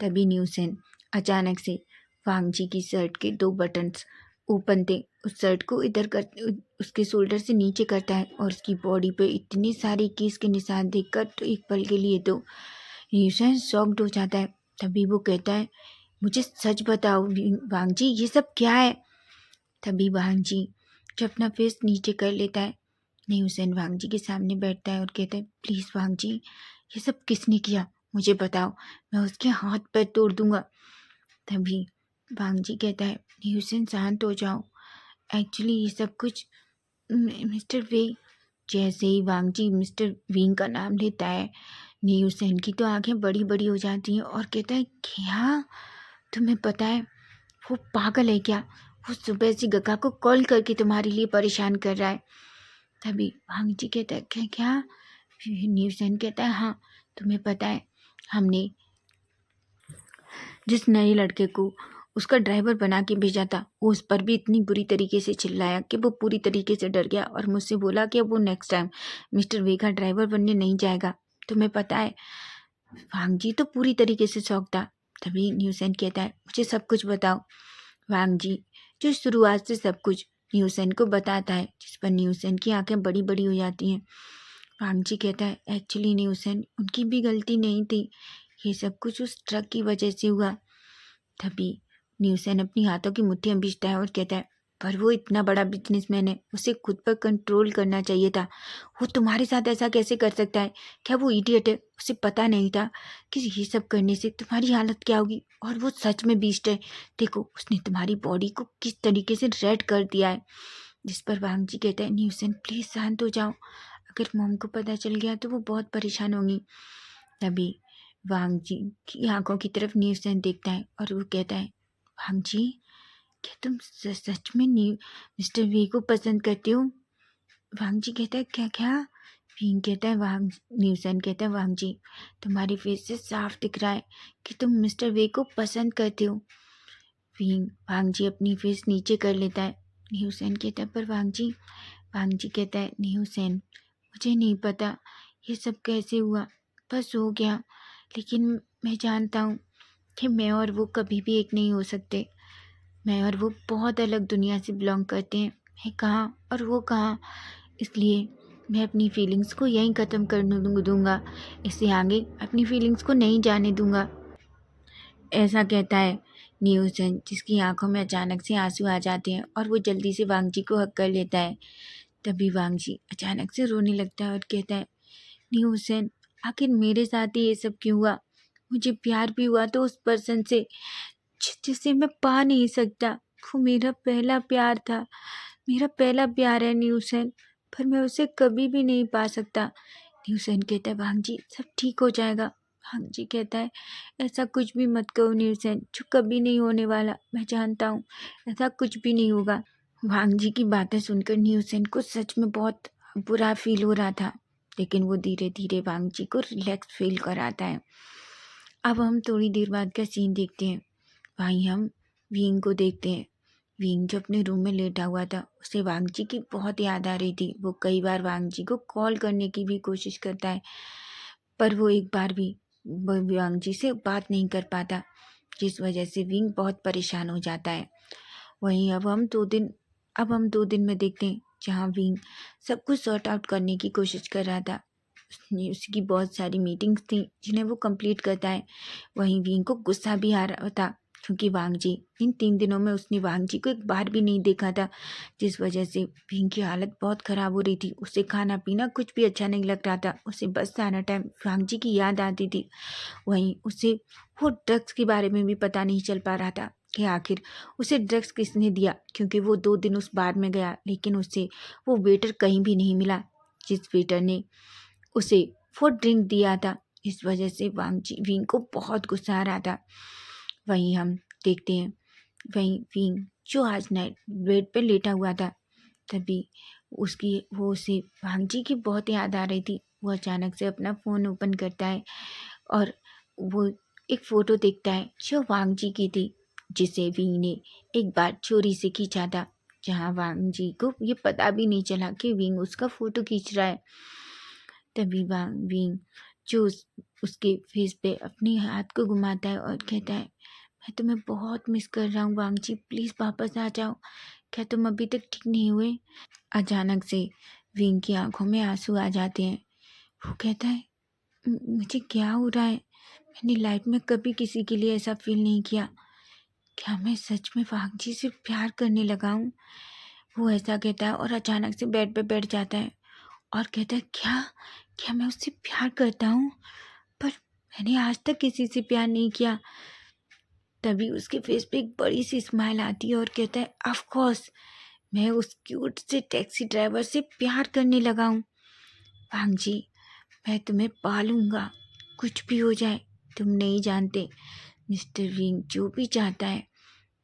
तभी न्यूसन अचानक से वांग जी की शर्ट के 2 बटन्स ओपन थे, उस शर्ट को इधर कर उसके शोल्डर से नीचे करता है और उसकी बॉडी पे इतने सारे केस के निशान देखकर तो एक पल के लिए तो न्यूसन शॉक्ड हो जाता है। तभी वो कहता है, मुझे सच बताओ वांग जी, ये सब क्या है? तभी वांग जी जो अपना फेस नीचे कर लेता है, न्यूसन वांग जी के सामने बैठता है और कहता है, प्लीज़ वांग जी, ये सब किसने किया, मुझे बताओ, मैं उसके हाथ पैर तोड़ दूंगा। तभी वांग जी कहता है, न्यूसन शांत हो जाओ, एक्चुअली ये सब कुछ मिस्टर वे। जैसे ही वांग जी मिस्टर विंग का नाम लेता है, न्यूसन की तो आंखें बड़ी बड़ी हो जाती हैं और कहता है, क्या तुम्हें पता है वो पागल है क्या? वो सुबह से गगा को कॉल करके तुम्हारे लिए परेशान कर रहा है। तभी वांग जी कहता है, क्या क्या? न्यूसन कहता है, हाँ, तुम्हें पता है हमने जिस नए लड़के को उसका ड्राइवर बना के भेजा था, वो उस पर भी इतनी बुरी तरीके से चिल्लाया कि वो पूरी तरीके से डर गया और मुझसे बोला कि अब वो नेक्स्ट टाइम मिस्टर वे का ड्राइवर बनने नहीं जाएगा। तुम्हें पता है, वांग जी तो पूरी तरीके से शौक था। तभी न्यूसन कहता है, मुझे सब कुछ बताओ। वांग जी जो शुरुआत से सब कुछ न्यूसन को बताता है, जिस पर न्यूसन की आंखें बड़ी बड़ी हो जाती हैं। वांग जी कहता है, एक्चुअली न्यूसन, उनकी भी गलती नहीं थी, ये सब कुछ उस ट्रक की वजह से हुआ। तभी न्यूसन अपनी हाथों की मुट्ठियां बीचता है और कहता है, पर वो इतना बड़ा बिजनेसमैन है, उसे खुद पर कंट्रोल करना चाहिए था, वो तुम्हारे साथ ऐसा कैसे कर सकता है? क्या वो इडियट है? उसे पता नहीं था कि ये सब करने से तुम्हारी हालत क्या होगी? और वो सच में बीस्ट है, देखो उसने तुम्हारी बॉडी को किस तरीके से रेड कर दिया है। जिस पर वांग जी कहता है, न्यूसन प्लीज शांत हो जाओ, अगर मॉम को पता चल गया तो वो बहुत परेशान होंगी। तभी वांग जी की आंखों की तरफ न्यूसन देखता है और वो कहता है, वांग जी, क्या तुम सच में मिस्टर वी को पसंद करते हो? वांग जी कहता है, क्या क्या? विंग कहता है, वांग न्यूसन कहता है, वांग जी, तुम्हारी फेस से साफ दिख रहा है कि तुम मिस्टर वे को पसंद करते हो। विंग वांग जी अपनी फेस नीचे कर लेता है। न्यूसन कहता है, पर वांग जी कहता है, न्यूसन, मुझे नहीं पता ये सब कैसे हुआ, बस हो गया, लेकिन मैं जानता हूँ कि मैं और वो कभी भी एक नहीं हो सकते। मैं और वो बहुत अलग दुनिया से बिलोंग करते हैं, मैं कहाँ और वो कहाँ, इसलिए मैं अपनी फीलिंग्स को यहीं ख़त्म करने दूंगा, इससे आगे अपनी फीलिंग्स को नहीं जाने दूंगा, ऐसा कहता है न्यूसन, जिसकी आंखों में अचानक से आंसू आ जाते हैं और वो जल्दी से वांग जी को हक कर लेता है। तभी वांग जी अचानक से रोने लगता है और कहता है, न्यूसन, आखिर मेरे साथ ही ये सब क्यों हुआ? मुझे प्यार भी हुआ तो उस पर्सन से जिसे मैं पा नहीं सकता। वो मेरा पहला प्यार था, मेरा पहला प्यार है न्यूसन, पर मैं उसे कभी भी नहीं पा सकता। न्यूसन कहता है भांग जी सब ठीक हो जाएगा। भांग जी कहता है ऐसा कुछ भी मत कहो न्यूसन, जो कभी नहीं होने वाला। मैं जानता हूँ ऐसा कुछ भी नहीं होगा। भांग जी की बातें सुनकर न्यूसन को सच में बहुत बुरा फील हो रहा था, लेकिन वो धीरे धीरे भांग जी को रिलैक्स फील कराता है। अब हम थोड़ी देर बाद का सीन देखते हैं। वहीं हम विंग को देखते हैं। विंग जो अपने रूम में लेटा हुआ था, उसे वांग जी की बहुत याद आ रही थी। वो कई बार वांग जी को कॉल करने की भी कोशिश करता है, पर वो एक बार भी वांग जी से बात नहीं कर पाता, जिस वजह से विंग बहुत परेशान हो जाता है। वहीं अब हम 2 दिन में देखते हैं जहाँ विंग सब कुछ सॉर्ट आउट करने की कोशिश कर रहा था। उसकी बहुत सारी मीटिंग्स थी जिन्हें वो कंप्लीट करता है। वहीं विंग को गुस्सा भी आ रहा था, क्योंकि वांग जी इन 3 दिनों में उसने वांग जी को एक बार भी नहीं देखा था, जिस वजह से विंग की हालत बहुत ख़राब हो रही थी। उसे खाना पीना कुछ भी अच्छा नहीं लग रहा था। उसे बस सारा टाइम वांग जी की याद आती थी। वहीं उसे वो ड्रग्स के बारे में भी पता नहीं चल पा रहा था कि आखिर उसे ड्रग्स किसने दिया, क्योंकि वो 2 दिन उस बार में गया, लेकिन उसे वो वेटर कहीं भी नहीं मिला जिस वेटर ने उसे वो ड्रिंक दिया था। इस वजह से विंग को बहुत गुस्सा आ रहा था। वहीं हम देखते हैं, वहीं विंग जो आज नाइट बेड पे लेटा हुआ था, तभी उसे वांग जी की बहुत याद आ रही थी। वो अचानक से अपना फ़ोन ओपन करता है और वो एक फ़ोटो देखता है जो वांग जी की थी, जिसे विंग ने एक बार चोरी से खींचा था, जहाँ वांग जी को ये पता भी नहीं चला कि विंग उसका फ़ोटो खींच रहा है। तभी विंग जो उसके फेस पे अपने हाथ को घुमाता है और कहता है मैं तुम्हें बहुत मिस कर रहा हूँ वांग जी, प्लीज़ वापस आ जाओ। क्या तुम अभी तक ठीक नहीं हुए? अचानक से विंग की आंखों में आंसू आ जाते हैं। वो कहता है मुझे क्या हो रहा है? मैंने लाइफ में कभी किसी के लिए ऐसा फील नहीं किया। क्या मैं सच में वांग जी से प्यार करने लगा हूँ? वो ऐसा कहता है और अचानक से बेड पे बैठ जाता है और कहता है क्या क्या मैं उससे प्यार करता हूँ? पर मैंने आज तक किसी से प्यार नहीं किया। तभी उसके फेस पे एक बड़ी सी स्माइल आती है और कहता है ऑफ कोर्स मैं उस क्यूट से टैक्सी ड्राइवर से प्यार करने लगा हूँ। भांग जी मैं तुम्हें पालूंगा, कुछ भी हो जाए। तुम नहीं जानते मिस्टर विंग जो भी चाहता है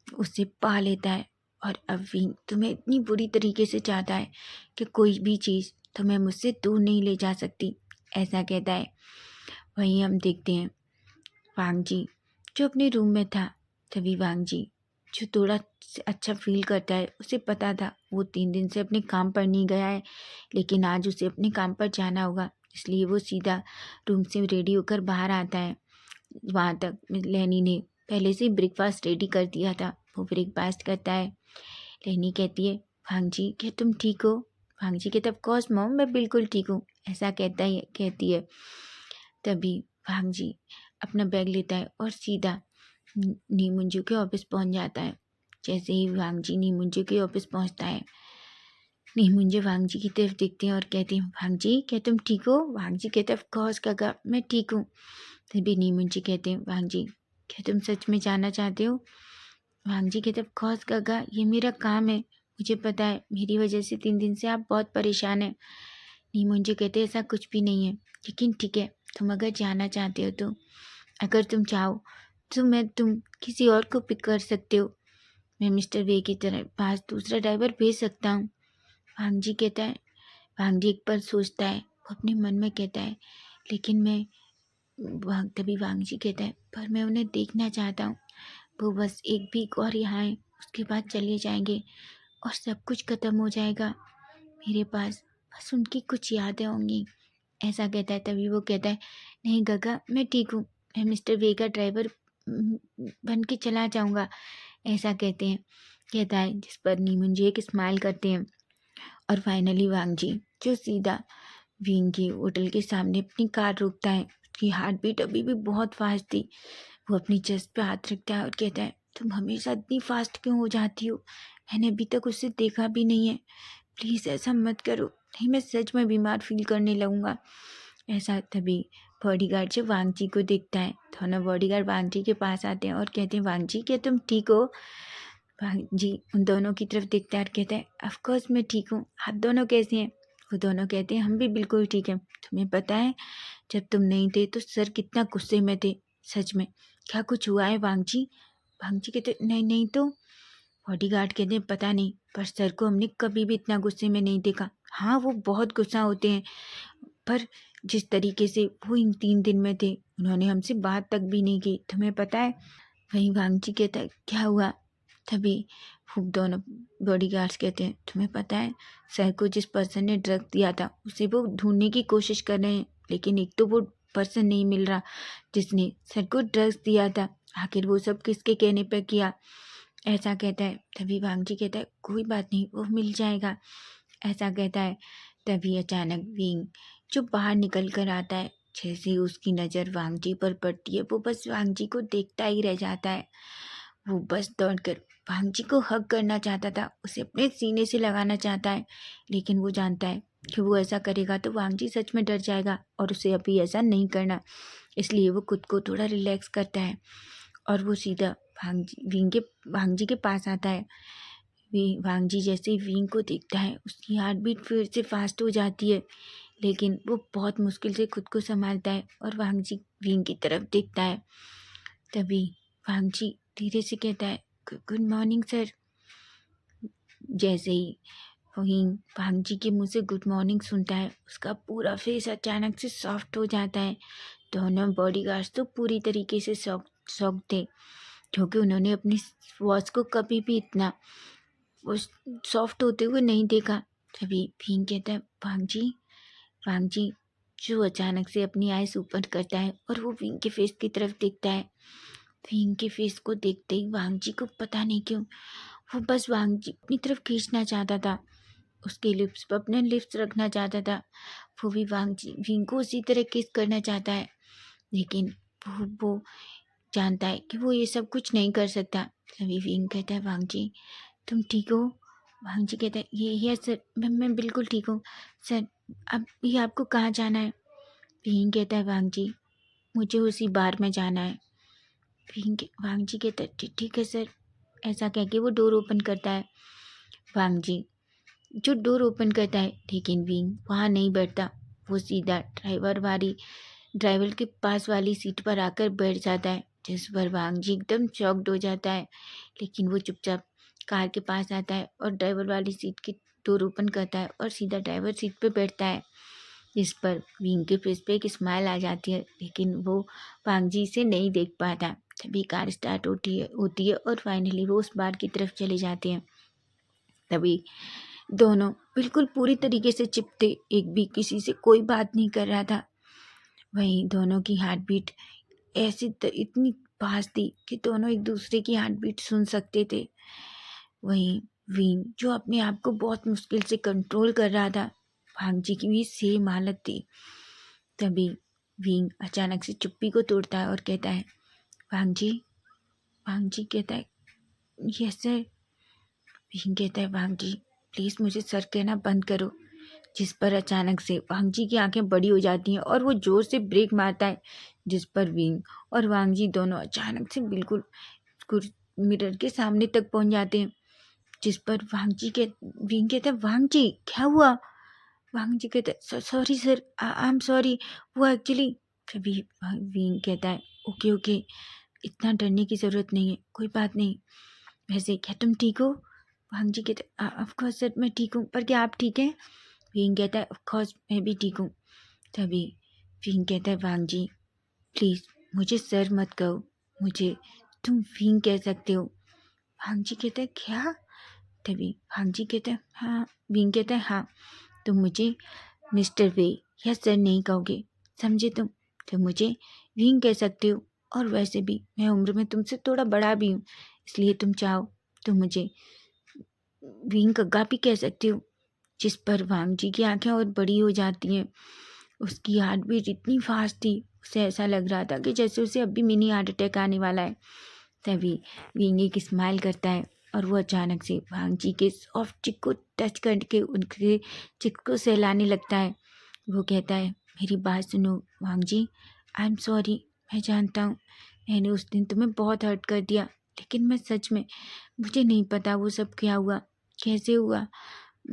उसे पा लेता है, और अब विंग तुम्हें इतनी बुरी तरीके से चाहता है कि कोई भी चीज़ तुम्हें मुझसे दूर नहीं ले जा सकती, ऐसा कहता है। वहीं हम देखते हैं वांग जी जो अपने रूम में था। तभी वांग जी जो थोड़ा अच्छा फील करता है, उसे पता था वो 3 दिन से अपने काम पर नहीं गया है, लेकिन आज उसे अपने काम पर जाना होगा, इसलिए वो सीधा रूम से रेडी होकर बाहर आता है। वहाँ तक लेनी ने पहले से ही ब्रेकफास्ट रेडी कर दिया था। वो ब्रेकफास्ट करता है। लेनी कहती है भांग जी क्या तुम ठीक हो? भांग जी कहता है ऑफ कोर्स मॉम मैं बिल्कुल ठीक हूँ, ऐसा कहती है। तभी भांग जी अपना बैग लेता है और सीधा नीमुंजू के ऑफिस पहुंच जाता है। जैसे ही वांग जी नीमुंजू के ऑफिस पहुंचता है, नीमुंजू वांग जी की तरफ देखते हैं और कहते हैं वांग जी क्या तुम ठीक हो? वांग जी कहते हैं ऑफ कोर्स काका मैं ठीक हूँ। तभी नीमुंजू कहते हैं वांग जी क्या तुम सच में जाना चाहते हो? वांग जी कहते हैं ऑफ कोर्स काका ये मेरा काम है, मुझे पता है मेरी वजह से 3 दिन से आप बहुत परेशान हैं। नीमुंजू कहते हैं ऐसा कुछ भी नहीं है, लेकिन ठीक है तुम अगर जाना चाहते हो तो अगर तुम चाहो तो मैं तुम किसी और को पिक कर सकते हो। मैं मिस्टर वे की तरह पास दूसरा ड्राइवर भेज सकता हूँ। वांग जी कहता है, वांग जी एक पल सोचता है, वो अपने मन में कहता है लेकिन मैं तभी वांग जी कहता है पर मैं उन्हें देखना चाहता हूँ। वो बस एक वीक और यहाँ है, उसके बाद चले जाएंगे और सब कुछ खत्म हो जाएगा। मेरे पास बस उनकी कुछ यादें होंगी, ऐसा कहता है। तभी वो कहता है नहीं गगा मैं ठीक हूँ, मैं मिस्टर वे का ड्राइवर बन के चला जाऊँगा, ऐसा कहता है, जिस पर नीमुंजी एक स्माइल करते हैं। और फाइनली वांग जी जो सीधा विंग की होटल के सामने अपनी कार रोकता है। उसकी हार्ट बीट अभी भी बहुत फास्ट थी। वो अपनी चेस्ट पे हाथ रखता है और कहता है तुम हमेशा इतनी फास्ट क्यों हो जाती हो? मैंने अभी तक उसे देखा भी नहीं है, प्लीज़ ऐसा मत करो, नहीं मैं सच में बीमार फील करने लगूँगा, ऐसा। तभी बॉडीगार्ड जो वांग जी को देखता है। दोनों बॉडीगार्ड वांग जी के पास आते हैं और कहते हैं, वांग जी क्या तुम ठीक हो? वांग जी उन दोनों की तरफ देखता है और कहता है, ऑफ कोर्स मैं ठीक हूँ, आप दोनों कैसे हैं? वो दोनों कहते हैं, हम भी बिल्कुल ठीक हैं। तुम्हें पता है जब तुम नहीं थे तो सर कितना गुस्से में थे, सच में क्या कुछ हुआ है वांग जी? वांग जी कहते, नहीं नहीं तो। बॉडीगार्ड कहते हैं, पता नहीं, पर सर को हमने कभी भी इतना गुस्से में नहीं देखा। हाँ वो बहुत गुस्सा होते हैं, पर जिस तरीके से वो इन 3 दिन में थे, उन्होंने हमसे बात तक भी नहीं की, तुम्हें पता है? वहीं वांग जी कहता है, क्या हुआ? तभी वो दोनों बॉडीगार्ड्स कहते हैं, तुम्हें पता है सर को जिस पर्सन ने ड्रग दिया था उसे वो ढूंढने की कोशिश कर रहे हैं, लेकिन एक तो वो पर्सन नहीं मिल रहा जिसने सर को ड्रग्स दिया था। आखिर वो सब किसके कहने पर किया? ऐसा कहता है। तभी वांग जी कहता है, कोई बात नहीं, वो मिल जाएगा, ऐसा कहता है। तभी अचानक विंग जो बाहर निकल कर आता है, जैसे ही उसकी नज़र वांग जी पर पड़ती है, वो बस वांग जी को देखता ही रह जाता है। वो बस दौड़कर वांग जी को हग करना चाहता था, उसे अपने सीने से लगाना चाहता है, लेकिन वो जानता है कि वो ऐसा करेगा तो वांग जी सच में डर जाएगा और उसे अभी ऐसा नहीं करना। इसलिए वो खुद को थोड़ा रिलैक्स करता है और वो सीधा वांग जी के पास आता है। वांग जी जैसे ही विंग को देखता है, उसकी हार्ट बीट फिर से फास्ट हो जाती है, लेकिन वो बहुत मुश्किल से खुद को संभालता है और वांग जी विंग की तरफ देखता है। तभी वांग जी धीरे से कहता है, गुड मॉर्निंग सर। जैसे ही वहीं वांग जी के मुंह से गुड मॉर्निंग सुनता है, उसका पूरा फेस अचानक से सॉफ्ट हो जाता है। दोनों बॉडीगार्ड्स तो पूरी तरीके से शॉक थे, क्योंकि उन्होंने अपनी वॉच को कभी भी इतना वो सॉफ्ट होते हुए नहीं देखा। तभी भीम कहता है, वांग जी जो अचानक से अपनी आइज ऊपर करता है और वो विंग के फेस की तरफ देखता है। विंग के फेस को देखते ही वांग जी को पता नहीं क्यों वो बस वांग जी अपनी तरफ खींचना चाहता था, उसके लिप्स पर अपने लिप्स रखना चाहता था। वो भी विंग को उसी तरह किस करना चाहता है, लेकिन वो जानता है कि वो ये सब कुछ नहीं कर सकता। तभी विंग कहता है, वांग जी तुम ठीक हो? वांग जी कहता है, ये सर, मैं बिल्कुल ठीक हूँ सर। अब ये आपको कहाँ जाना है? विंग कहता है, वांग जी मुझे उसी बार में जाना है। वांग जी कहता है, ठीक है सर। ऐसा कह के वो डोर ओपन करता है। वांग जी जो डोर ओपन करता है, लेकिन विंग वहाँ नहीं बैठता, वो सीधा ड्राइवर के पास वाली सीट पर आकर बैठ जाता है, जिस पर वांग जी एकदम शॉक्ड हो जाता है। लेकिन वो चुपचाप कार के पास आता है और ड्राइवर वाली सीट की डोर ओपन करता है और सीधा ड्राइवर सीट पे बैठता है, जिस पर विंग के फेस पे एक स्माइल आ जाती है, लेकिन वो वांग जी से नहीं देख पाता। तभी कार स्टार्ट होती है और फाइनली वो उस बार की तरफ चले जाते हैं। तभी दोनों बिल्कुल पूरी तरीके से चिप थे, एक भी किसी से कोई बात नहीं कर रहा था। वहीं दोनों की हार्ट बीट इतनी पास थी कि दोनों एक दूसरे की हार्ट बीट सुन सकते थे। वहीं विंग जो अपने आप को बहुत मुश्किल से कंट्रोल कर रहा था, भांग जी की भी सेम हालत थी। तभी विंग अचानक से चुप्पी को तोड़ता है और कहता है, भांग जी कहता है, यस सर। विंग कहता है, भांग जी प्लीज़ मुझे सर कहना बंद करो। जिस पर अचानक से वांग जी की आंखें बड़ी हो जाती हैं और वो जोर से ब्रेक मारता है, जिस पर विंग और वांग जी दोनों अचानक से बिल्कुल मिरर के सामने तक पहुंच जाते हैं, जिस पर विंग कहता है, वांग जी क्या हुआ? वांग जी कहता है, sorry sir, I am sorry, वो एक्चुअली। तभी विंग कहता है, ओके, इतना डरने की ज़रूरत नहीं है, कोई बात नहीं। वैसे क्या तुम ठीक हो? वांग जी कहते हैं, ऑफ कोर्स सर मैं ठीक हूँ, पर क्या आप ठीक हैं? विंग कहता है, ऑफ कोर्स मैं भी ठीक हूँ। तभी विंग कहता है, वांग जी प्लीज़ मुझे सर मत कहो, मुझे तुम विंग कह सकते हो। वांग जी कहता है, क्या? तभी वांग जी कहता है, हाँ। विंग कहता है, हाँ तुम मुझे मिस्टर वे या सर नहीं कहोगे, समझे तुम? तो मुझे विंग कह सकते हो, और वैसे भी मैं उम्र में तुमसे थोड़ा बड़ा भी हूँ, इसलिए तुम चाहो तो मुझे विंग कग्गा भी कह सकते हो। जिस पर वांग जी की आंखें और बड़ी हो जाती हैं, उसकी हार्ट बीट इतनी फास्ट थी, उसे ऐसा लग रहा था कि जैसे उसे अभी मिनी हार्ट अटैक आने वाला है। तभी विंग एक स्माइल करता है और वो अचानक से वांग जी के सॉफ्ट चिक को टच करके उनके चिक को सहलाने लगता है। वो कहता है, मेरी बात सुनो वांग जी, आई एम सॉरी। मैं जानता हूँ मैंने उस दिन तुम्हें बहुत हर्ट कर दिया, लेकिन मैं सच में, मुझे नहीं पता वो सब क्या हुआ, कैसे हुआ।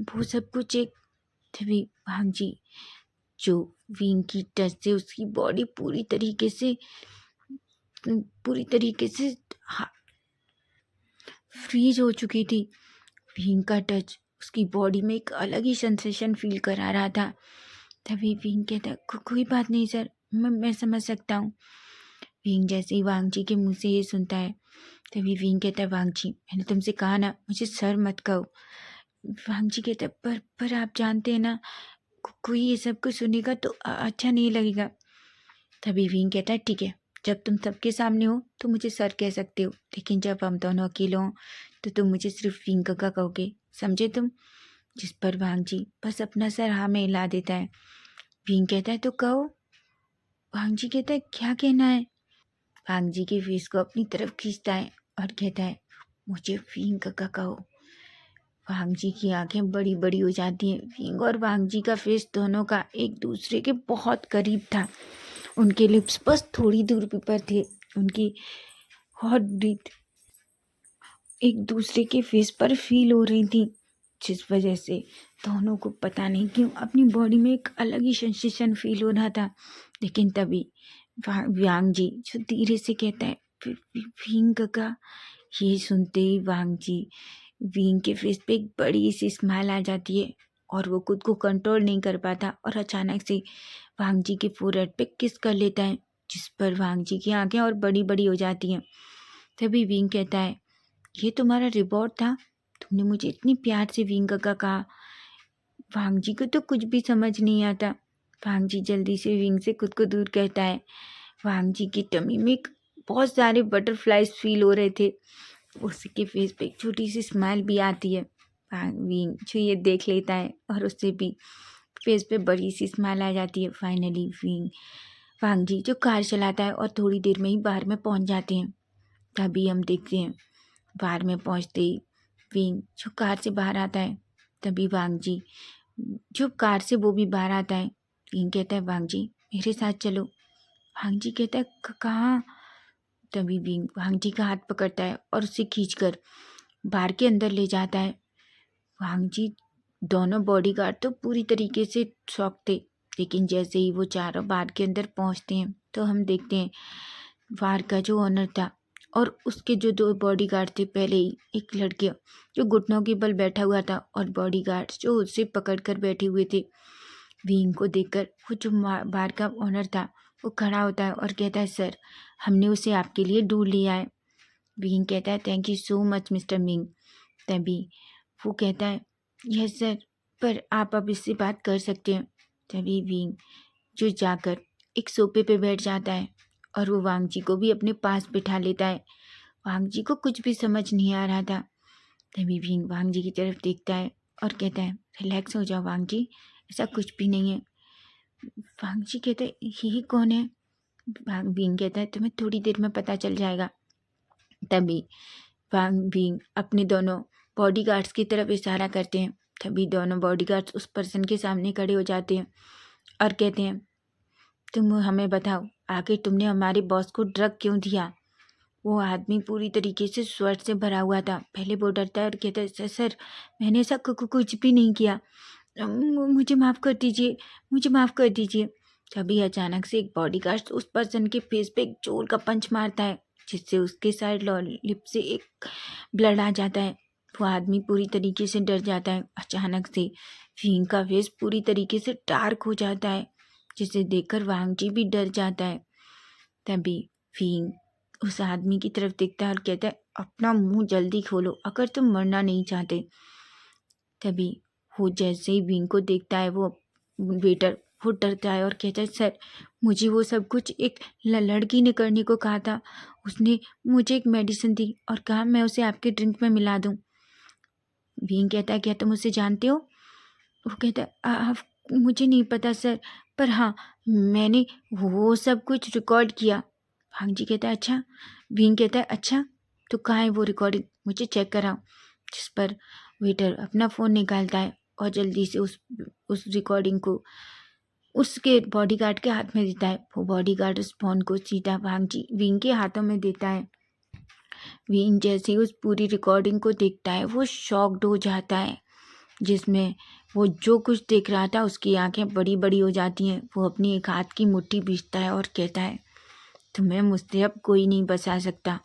वो सब कुछ एक तभी भांग जी, जो विंग की टच से उसकी बॉडी पूरी तरीके से फ्रीज हो चुकी थी। विंग का टच उसकी बॉडी में एक अलग ही सेंसेशन फील करा रहा था। तभी विंग कहता कोई बात नहीं सर, मैं समझ सकता हूँ। विंग जैसे ही वांग जी के मुंह से ये सुनता है, तभी विंग कहता है वांग जी, मैंने तुमसे कहा ना मुझे सर मत कहो। वांग जी कहता है पर आप जानते हैं ना, कोई ये सब कुछ सुनेगा तो अच्छा नहीं लगेगा। तभी विंग कहता है ठीक है, जब तुम सबके सामने हो तो मुझे सर कह सकते हो, लेकिन जब हम दोनों अकेले हों तो तुम मुझे सिर्फ विंग काका कहोगे, समझे तुम। जिस पर वांग जी बस अपना सर हाँ में हिला देता है। विंग कहता है तो कहो। वांग जी कहता है क्या कहना है। वांग जी के फेस को अपनी तरफ खींचता है और कहता है मुझे विंग काका कहो। वांग जी की आंखें बड़ी बड़ी हो जाती हैं। विंग और वांग जी का फेस दोनों का एक दूसरे के बहुत करीब था। उनके लिप्स बस थोड़ी दूर पर थे। उनकी हॉट ब्रीथ एक दूसरे के फेस पर फील हो रही थी, जिस वजह से दोनों को पता नहीं क्यों अपनी बॉडी में एक अलग ही सेंसेशन फील हो रहा था। लेकिन तभी वांग जी जो धीरे से कहता है विंग काका। ये सुनते ही वांग जी विंग के फेस पे एक बड़ी सी स्माइल आ जाती है और वो खुद को कंट्रोल नहीं कर पाता और अचानक से वांग जी के फोरहेड पे किस कर लेता है, जिस पर वांग जी की आंखें और बड़ी बड़ी हो जाती हैं। तभी विंग कहता है ये तुम्हारा रिवॉर्ड था, तुमने मुझे इतनी प्यार से विंग काका कहा। वांग जी को तो कुछ भी समझ नहीं आता। वांग जी जल्दी से विंग से खुद को दूर करता है। वांग जी की टमी में बहुत सारे बटरफ्लाइज फील हो रहे थे। उसके फेस पे एक छोटी सी स्माइल भी आती है। विंग जो ये देख लेता है और उससे भी फेस पे बड़ी सी स्माइल आ जाती है। फाइनली वांग जी जो कार चलाता है और थोड़ी देर में ही बाहर में पहुंच जाते हैं। तभी हम देखते हैं बाहर में पहुंचते ही विंग जो कार से बाहर आता है, तभी वांग जी जो कार से वो भी बाहर आता है। विंग कहता है वांग जी मेरे साथ चलो। वांग जी कहता है कहाँ। तभी विंग वांग जी का हाथ पकड़ता है और उसे खींचकर बार के अंदर ले जाता है। वांग जी दोनों बॉडीगार्ड तो पूरी तरीके से शॉक थे, लेकिन जैसे ही वो चारों बार के अंदर पहुंचते हैं तो हम देखते हैं बार का जो ओनर था और उसके जो दो बॉडीगार्ड थे, पहले ही एक लड़के जो घुटनों के बल बैठा हुआ था और बॉडीगार्ड जो उसे पकड़ कर बैठे हुए थे। विंग को देखकर वो जो बार का ओनर था वो खड़ा होता है और कहता है सर, हमने उसे आपके लिए ढूंढ लिया है। विंग कहता है thank you so much mister Ming. तभी वो कहता है यस सर, पर आप अब इससे बात कर सकते हैं। तभी विंग जो जाकर एक सोफे पे बैठ जाता है और वो वांग जी को भी अपने पास बिठा लेता है। वांग जी को कुछ भी समझ नहीं आ रहा था। तभी विंग वांग जी की तरफ देखता है और कहता है रिलैक्स हो जाओ वांग जी, ऐसा कुछ भी नहीं है। वांग जी कहते हैं यही कौन है। विंग कहता है तुम्हें थोड़ी देर में पता चल जाएगा। तभी वांग विंग अपने दोनों बॉडीगार्ड्स की तरफ इशारा करते हैं। तभी दोनों बॉडीगार्ड्स उस पर्सन के सामने खड़े हो जाते हैं और कहते हैं तुम हमें बताओ आखिर तुमने हमारे बॉस को ड्रग क्यों दिया। वो आदमी पूरी तरीके से स्वेट से भरा हुआ था। पहले वो डरता है और कहता है सर मैंने ऐसा कुछ भी नहीं किया, मुझे माफ़ कर दीजिए, मुझे माफ़ कर दीजिए। तभी अचानक से एक बॉडीगार्ड उस पर्सन के फेस पे एक जोर का पंच मारता है, जिससे उसके साइड लिप से एक ब्लड आ जाता है। वो आदमी पूरी तरीके से डर जाता है। अचानक से विंग का फेस पूरी तरीके से डार्क हो जाता है, जिसे देखकर वांग जी भी डर जाता है। तभी विंग उस आदमी की तरफ देखता है और कहता है अपना मुंह जल्दी खोलो अगर तुम मरना नहीं चाहते। तभी वो जैसे ही विंग को देखता है वो वेटर वो डरता है और कहता है सर मुझे वो सब कुछ एक लड़की ने करने को कहा था। उसने मुझे एक मेडिसिन दी और कहा मैं उसे आपके ड्रिंक में मिला दूं। विंग कहता है क्या तुम उसे जानते हो। वो कहता है मुझे नहीं पता सर, पर हाँ मैंने वो सब कुछ रिकॉर्ड किया। भांग जी कहता है अच्छा। विंग कहता है अच्छा तो कहाँ है वो रिकॉर्डिंग, मुझे चेक कराओ। जिस पर वेटर अपना फ़ोन निकालता है और जल्दी से उस रिकॉर्डिंग को उसके बॉडीगार्ड के हाथ में देता है। वो बॉडीगार्ड उस फ़ोन को सीधा विंग के हाथों में देता है। विंग जैसे ही उस पूरी रिकॉर्डिंग को देखता है वो शॉक्ड हो जाता है, जिसमें वो जो कुछ देख रहा था उसकी आंखें बड़ी बड़ी हो जाती हैं। वो अपनी एक हाथ की मुट्ठी बीचता है और कहता है, तुम्हें मुझसे अब कोई नहीं बचा सकता।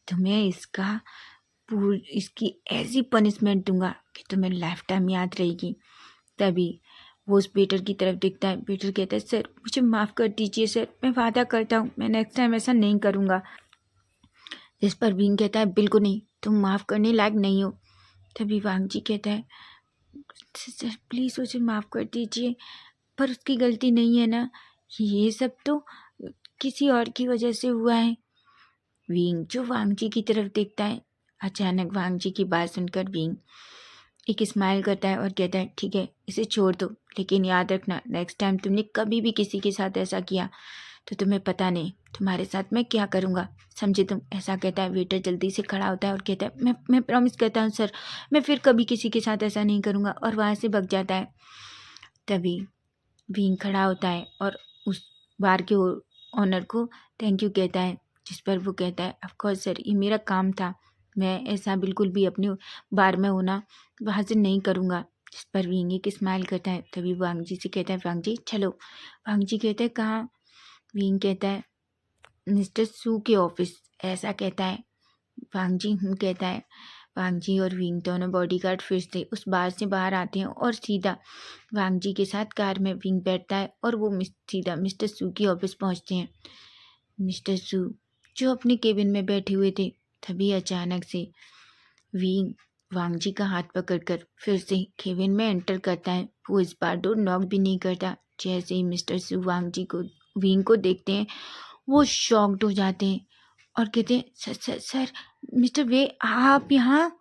तुम्हें इसकी ऐसी पनिशमेंट दूंगा कि तुम्हें लाइफ टाइम याद रहेगी। तभी वो उस वेटर की तरफ देखता है। वेटर कहता है, सर मुझे माफ़ कर दीजिए सर, मैं वादा करता हूँ मैं नेक्स्ट टाइम ऐसा नहीं करूँगा। जिस पर विंग कहता है, बिल्कुल नहीं, तुम माफ़ करने लायक नहीं हो। तभी वांग जी कहता है, सर प्लीज़ उसे माफ़ कर दीजिए, पर उसकी गलती नहीं है ना, ये सब तो किसी और की वजह से हुआ है। विंग जो वांग जी की तरफ देखता है, अचानक वांग जी की बात सुनकर विंग एक स्माइल करता है और कहता है, ठीक है इसे छोड़ दो, लेकिन याद रखना नेक्स्ट टाइम तुमने कभी भी किसी के साथ ऐसा किया तो तुम्हें पता नहीं तुम्हारे साथ मैं क्या करूँगा, समझे तुम। ऐसा कहता है। वेटर जल्दी से खड़ा होता है और कहता है, मैं प्रॉमिस करता हूँ सर, मैं फिर कभी किसी के साथ ऐसा नहीं करूँगा, और वहाँ से भाग जाता है। तभी विंग खड़ा होता है और उस बार के ओनर को थैंक यू कहता है, जिस पर वो कहता है, ऑफ कोर्स सर, ये मेरा काम था, मैं ऐसा बिल्कुल भी अपने बार में होना वहाँ से नहीं करूँगा। जिस पर विंग एक स्माइल करता है। तभी वांग जी से कहता है, वांग जी चलो। वांग जी कहते हैं, कहाँ? विंग कहता है, मिस्टर सू के ऑफिस। ऐसा कहता है। वांग जी हूँ कहता है। वांग जी और विंग दोनों बॉडीगार्ड फिर से उस बार से बाहर आते हैं और सीधा वांग जी के साथ कार में विंग बैठता है और वो सीधा मिस्टर सू की ऑफिस पहुंचते हैं। मिस्टर सू जो अपने केबिन में बैठे हुए थे, तभी अचानक से विंग वांग जी का हाथ पकड़कर फिर से केबिन में एंटर करता है। वो इस बार डोर नॉक भी नहीं करता। जैसे ही मिस्टर सू वांग जी को विंग को देखते हैं वो शॉक्ड हो जाते हैं और कहते हैं, सर मिस्टर वे आप यहाँ?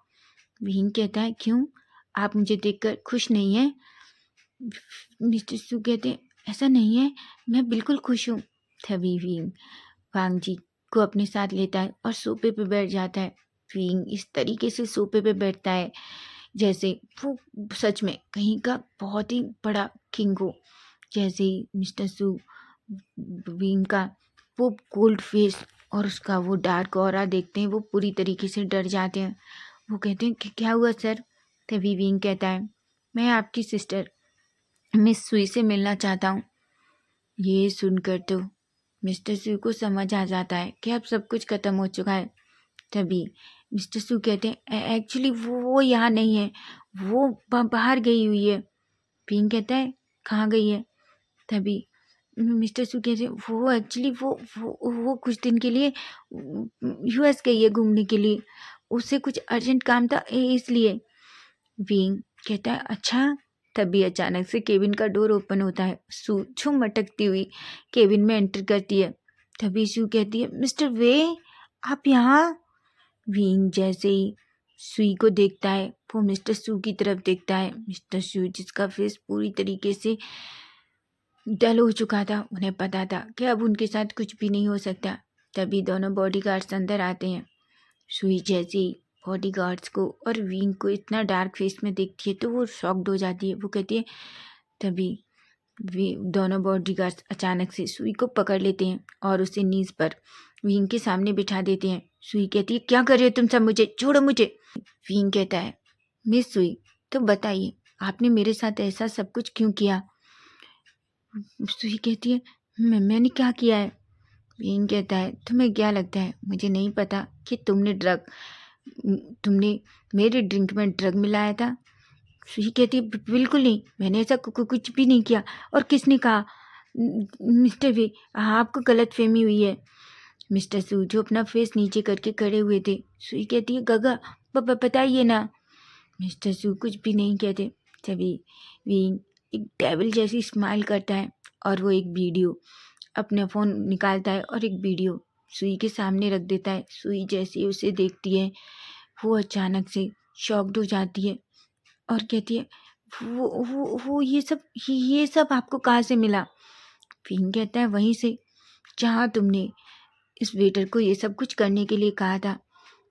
विंग कहता है, क्यों, आप मुझे देखकर खुश नहीं हैं? मिस्टर सू कहते हैं, ऐसा नहीं है, मैं बिल्कुल खुश हूँ। तभी विंग वांग जी को अपने साथ लेता है और सोफे पे बैठ जाता है। विंग इस तरीके से सोफे पे बैठता है जैसे वो सच में कहीं का बहुत ही बड़ा किंग हो। जैसे ही मिस्टर सू विंग का वो कोल्ड फेस और उसका वो डार्क ऑरा देखते हैं, वो पूरी तरीके से डर जाते हैं। वो कहते हैं कि क्या हुआ सर? तभी विंग कहता है, मैं आपकी सिस्टर मिस सुई से मिलना चाहता हूँ। ये सुनकर तो मिस्टर सू को समझ आ जाता है कि अब सब कुछ खत्म हो चुका है। तभी मिस्टर सू कहते हैं, एक्चुअली वो यहाँ नहीं है, वो बाहर गई हुई है। विंग कहता है, कहाँ गई है? तभी मिस्टर सू कहते हैं, वो एक्चुअली वो कुछ दिन के लिए यूएस गई है घूमने के लिए, उससे कुछ अर्जेंट काम था इसलिए। विंग कहता है, अच्छा। तभी अचानक से केबिन का डोर ओपन होता है। सू छुम मटकती हुई केबिन में एंटर करती है। तभी सू कहती है, मिस्टर वे आप यहाँ? विंग जैसे ही सुई को देखता है वो मिस्टर सू की तरफ देखता है। मिस्टर सू जिसका फेस पूरी तरीके से डल हो चुका था, उन्हें पता था कि अब उनके साथ कुछ भी नहीं हो सकता। तभी दोनों बॉडीगार्ड्स अंदर आते हैं। सुई जैसे ही बॉडीगार्ड्स को और विंग को इतना डार्क फेस में देखती है तो वो शॉक्ड हो जाती है। वो कहती है, तभी वे दोनों बॉडीगार्ड्स अचानक से सुई को पकड़ लेते हैं और उसे नीज पर विंग के सामने बिठा देते हैं। सुई कहती है, क्या कर रहे हो तुम सब, मुझे छोड़ो मुझे। विंग कहता है, मिस सुई तो बताइए आपने मेरे साथ ऐसा सब कुछ क्यों किया? सुई कहती है, मैंने क्या किया है? विंग कहता है, तुम्हें क्या लगता है मुझे नहीं पता कि तुमने मेरे ड्रिंक में ड्रग मिलाया था? सुई कहती है, बिल्कुल नहीं, मैंने ऐसा कुछ भी नहीं किया। और किसने कहा? मिस्टर वे आपको गलतफहमी हुई है। मिस्टर सू जो अपना फेस नीचे करके खड़े हुए थे। सुई कहती है, गगा बताइए ना। मिस्टर सू कुछ भी नहीं कहते। तभी विंग एक डेविल जैसी स्माइल करता है और वो एक वीडियो अपना फ़ोन निकालता है और एक वीडियो सुई के सामने रख देता है। सुई जैसे ही उसे देखती है वो अचानक से शॉक्ड हो जाती है और कहती है, वो ये सब आपको कहाँ से मिला? विंग कहता है, वहीं से जहाँ तुमने इस वेटर को ये सब कुछ करने के लिए कहा था।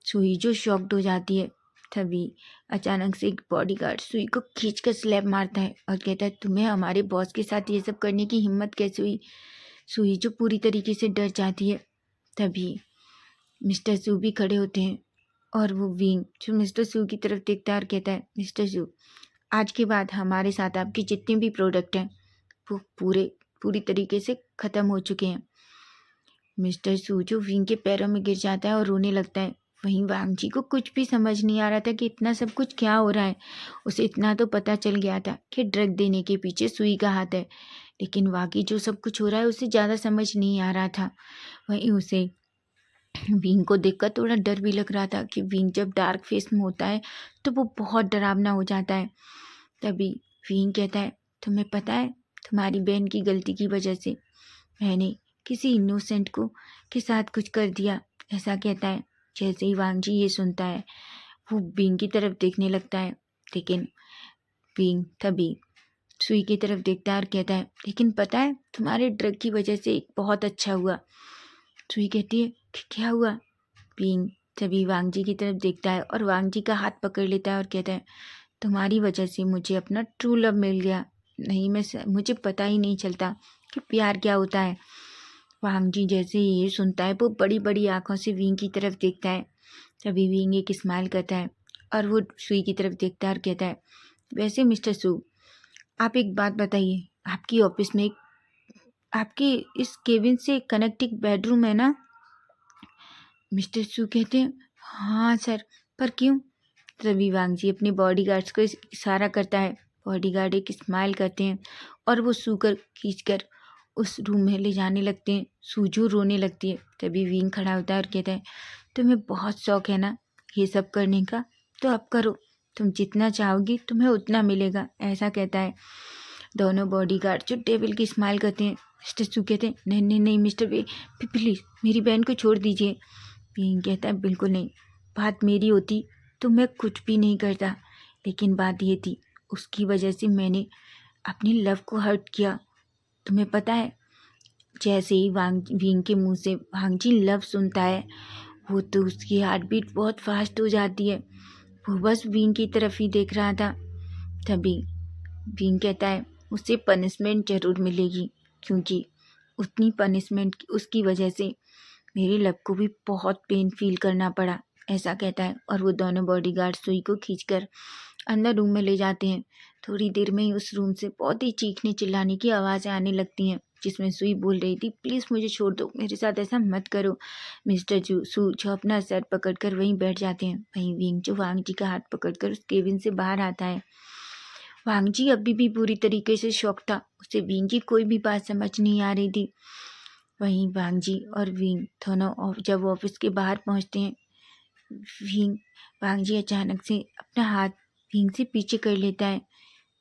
सुई जो शॉक्ड हो जाती है। तभी अचानक से एक बॉडीगार्ड सुई को खींचकर स्लैप मारता है और कहता है, तुम्हें हमारे बॉस के साथ ये सब करने की हिम्मत कैसे हुई? सुई जो पूरी तरीके से डर जाती है। तभी मिस्टर सू भी खड़े होते हैं और वो विंग जो मिस्टर सू की तरफ देखता है और कहता है, मिस्टर सू, आज के बाद हमारे साथ आपके जितने भी प्रोडक्ट हैं वो पूरी तरीके से ख़त्म हो चुके हैं। मिस्टर सू जो विंग के पैरों में गिर जाता है और रोने लगता है। वहीं वांग जी को कुछ भी समझ नहीं आ रहा था कि इतना सब कुछ क्या हो रहा है। उसे इतना तो पता चल गया था कि ड्रग देने के पीछे सुई का हाथ है, लेकिन बाकी जो सब कुछ हो रहा है उसे ज़्यादा समझ नहीं आ रहा था। वहीं उसे विंग को देखकर थोड़ा डर भी लग रहा था कि विंग जब डार्क फेस में होता है तो वो बहुत डरावना हो जाता है। तभी विंग कहता है, तुम्हें पता है तुम्हारी बहन की गलती की वजह से मैंने किसी इनोसेंट को के साथ कुछ कर दिया, ऐसा कहता है। जैसे ही वांग जी ये सुनता है वो विंग की तरफ देखने लगता है, लेकिन विंग तभी सुई की तरफ देखता है और कहता है, लेकिन पता है तुम्हारे ड्रग की वजह से एक बहुत अच्छा हुआ। सुई कहती है कि क्या हुआ? विंग तभी वांग जी की तरफ देखता है और वांग जी का हाथ पकड़ लेता है और कहता है, तुम्हारी वजह से मुझे अपना ट्रू लव मिल गया। नहीं, मुझे पता ही नहीं चलता कि प्यार क्या होता है। वांग जी जैसे ही ये सुनता है वो बड़ी बड़ी आंखों से विंग की तरफ देखता है। तभी विंग एक स्माइल करता है और वो सुई की तरफ देखता है और कहता है, वैसे मिस्टर सू, आप एक बात बताइए, आपकी ऑफिस में आपके इस केबिन से कनेक्ट एक बेडरूम है ना? मिस्टर सू कहते हैं, हाँ सर, पर क्यों? तभी वांग जी अपने बॉडीगार्ड्स को इशारा करता है। बॉडीगार्ड एक स्माइल करते हैं और वो सू कर खींचकर उस रूम में ले जाने लगते हैं। सूजू रोने लगती है। तभी विंग खड़ा होता है और कहता है, तुम्हें बहुत शौक है ना ये सब करने का, तो अब करो, तुम जितना चाहोगी तुम्हें उतना मिलेगा, ऐसा कहता है। दोनों बॉडीगार्ड जो टेबल की स्माइल करते हैं। मिस्टर सू कहते हैं, नहीं नहीं नहीं मिस्टर वे, प्लीज़ मेरी बहन को छोड़ दीजिए। विंग कहता है, बिल्कुल नहीं, बात मेरी होती तो मैं कुछ भी नहीं करता, लेकिन बात ये थी उसकी वजह से मैंने अपनी लव को हर्ट किया। तुम्हें पता है, जैसे ही विंग के मुंह से वांग जी लव सुनता है वो तो उसकी हार्ट बीट बहुत फास्ट हो जाती है। वो बस विंग की तरफ ही देख रहा था। तभी विंग कहता है, उसे पनिशमेंट जरूर मिलेगी, क्योंकि उतनी पनिशमेंट उसकी वजह से मेरी लव को भी बहुत पेन फील करना पड़ा, ऐसा कहता है। और वो दोनों बॉडीगार्ड सुई को खींचकर अंदर रूम में ले जाते हैं। थोड़ी देर में ही उस रूम से बहुत ही चीखने चिल्लाने की आवाज़ें आने लगती हैं, जिसमें सुई बोल रही थी, प्लीज़ मुझे छोड़ दो, मेरे साथ ऐसा मत करो। मिस्टर सू जो अपना सर पकड़कर वहीं बैठ जाते हैं। वहीं विंग जो वांग जी का हाथ पकड़कर उस केबिन से बाहर आता है। वांग जी अभी भी पूरी तरीके से शॉक था। उसे विंग की कोई भी बात समझ नहीं आ रही थी। वहीं वांग जी और विंग दोनों जब ऑफिस के बाहर पहुंचते हैं, विंग वांग जी अचानक से अपना हाथ विंग से पीछे कर लेता है।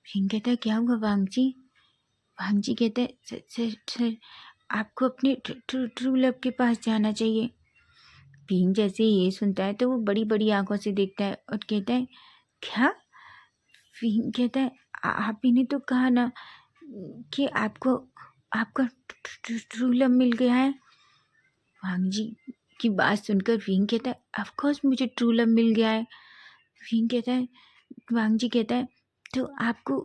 विंग कहता है, क्या हुआ वांग जी? वांग जी कहता है, सर सर सर, आपको अपने ट्रू लव के पास जाना चाहिए। विंग जैसे ये सुनता है तो वो बड़ी बड़ी आंखों से देखता है और कहता है, क्या? विंग कहता है, आप ही ने तो कहा ना कि आपको आपका ट्रू लव मिल गया है। वांग जी की बात सुनकर विंग कहता है, ऑफ कोर्स मुझे ट्रू लव मिल गया है। विंग कहता है, वांग जी कहता है, तो आपको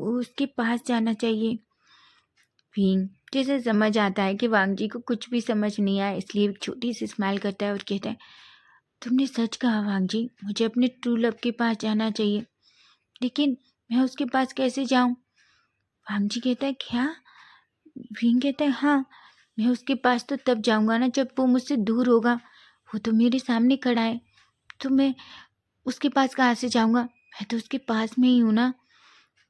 उसके पास जाना चाहिए। विंग जैसे समझ आता है कि वांग जी को कुछ भी समझ नहीं आया, इसलिए एक छोटी सी स्माइल करता है और कहता है, तुमने सच कहा वांग जी, मुझे अपने ट्रू लव के पास जाना चाहिए, लेकिन मैं उसके पास कैसे जाऊं? वांग जी कहता है, क्या? विंग कहता है, हाँ, मैं उसके पास तो तब जाऊंगा ना जब वो मुझसे दूर होगा। वो तो मेरे सामने खड़ा है, तो मैं उसके पास कहाँ से जाऊंगा? मैं तो उसके पास में ही हूँ ना।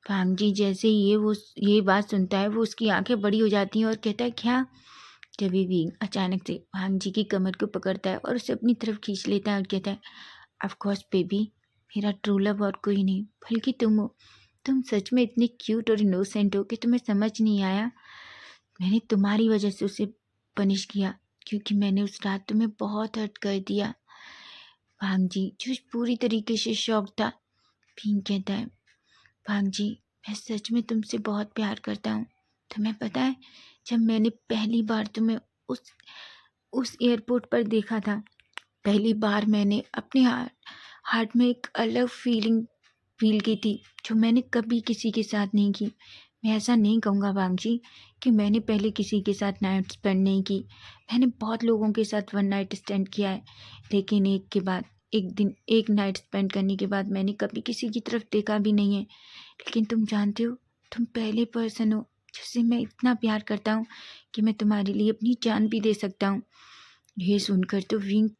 वांग जी जैसे ये बात सुनता है वो उसकी आंखें बड़ी हो जाती हैं और कहता है, क्या? तभी विंग अचानक से वांग जी की कमर को पकड़ता है और उसे अपनी तरफ खींच लेता है और कहता है, ऑफ कोर्स बेबी, मेरा ट्रू लव और कोई नहीं बल्कि तुम हो। तुम सच में इतनी क्यूट और इनोसेंट हो कि तुम्हें समझ नहीं आया। मैंने तुम्हारी वजह से उसे पनिश किया, क्योंकि मैंने उस रात तुम्हें बहुत हर्ट कर दिया। वांग जी जो पूरी तरीके से शॉक था। विंग कहता है, वांग जी, मैं सच में तुमसे बहुत प्यार करता हूँ। तुम्हें पता है, जब मैंने पहली बार तुम्हें उस एयरपोर्ट पर देखा था, पहली बार मैंने अपने हार्ट में एक अलग फीलिंग फील की थी जो मैंने कभी किसी के साथ नहीं की। मैं ऐसा नहीं कहूँगा वांग जी कि मैंने पहले किसी के साथ नाइट स्पेंड नहीं की। मैंने बहुत लोगों के साथ वन नाइट स्टैंड किया है, लेकिन एक के बाद एक दिन एक नाइट स्पेंड करने के बाद मैंने कभी किसी की तरफ देखा भी नहीं है। लेकिन तुम जानते हो, तुम पहले पर्सन हो जिससे मैं इतना प्यार करता हूँ कि मैं तुम्हारे लिए अपनी जान भी दे सकता हूँ। ये सुनकर तो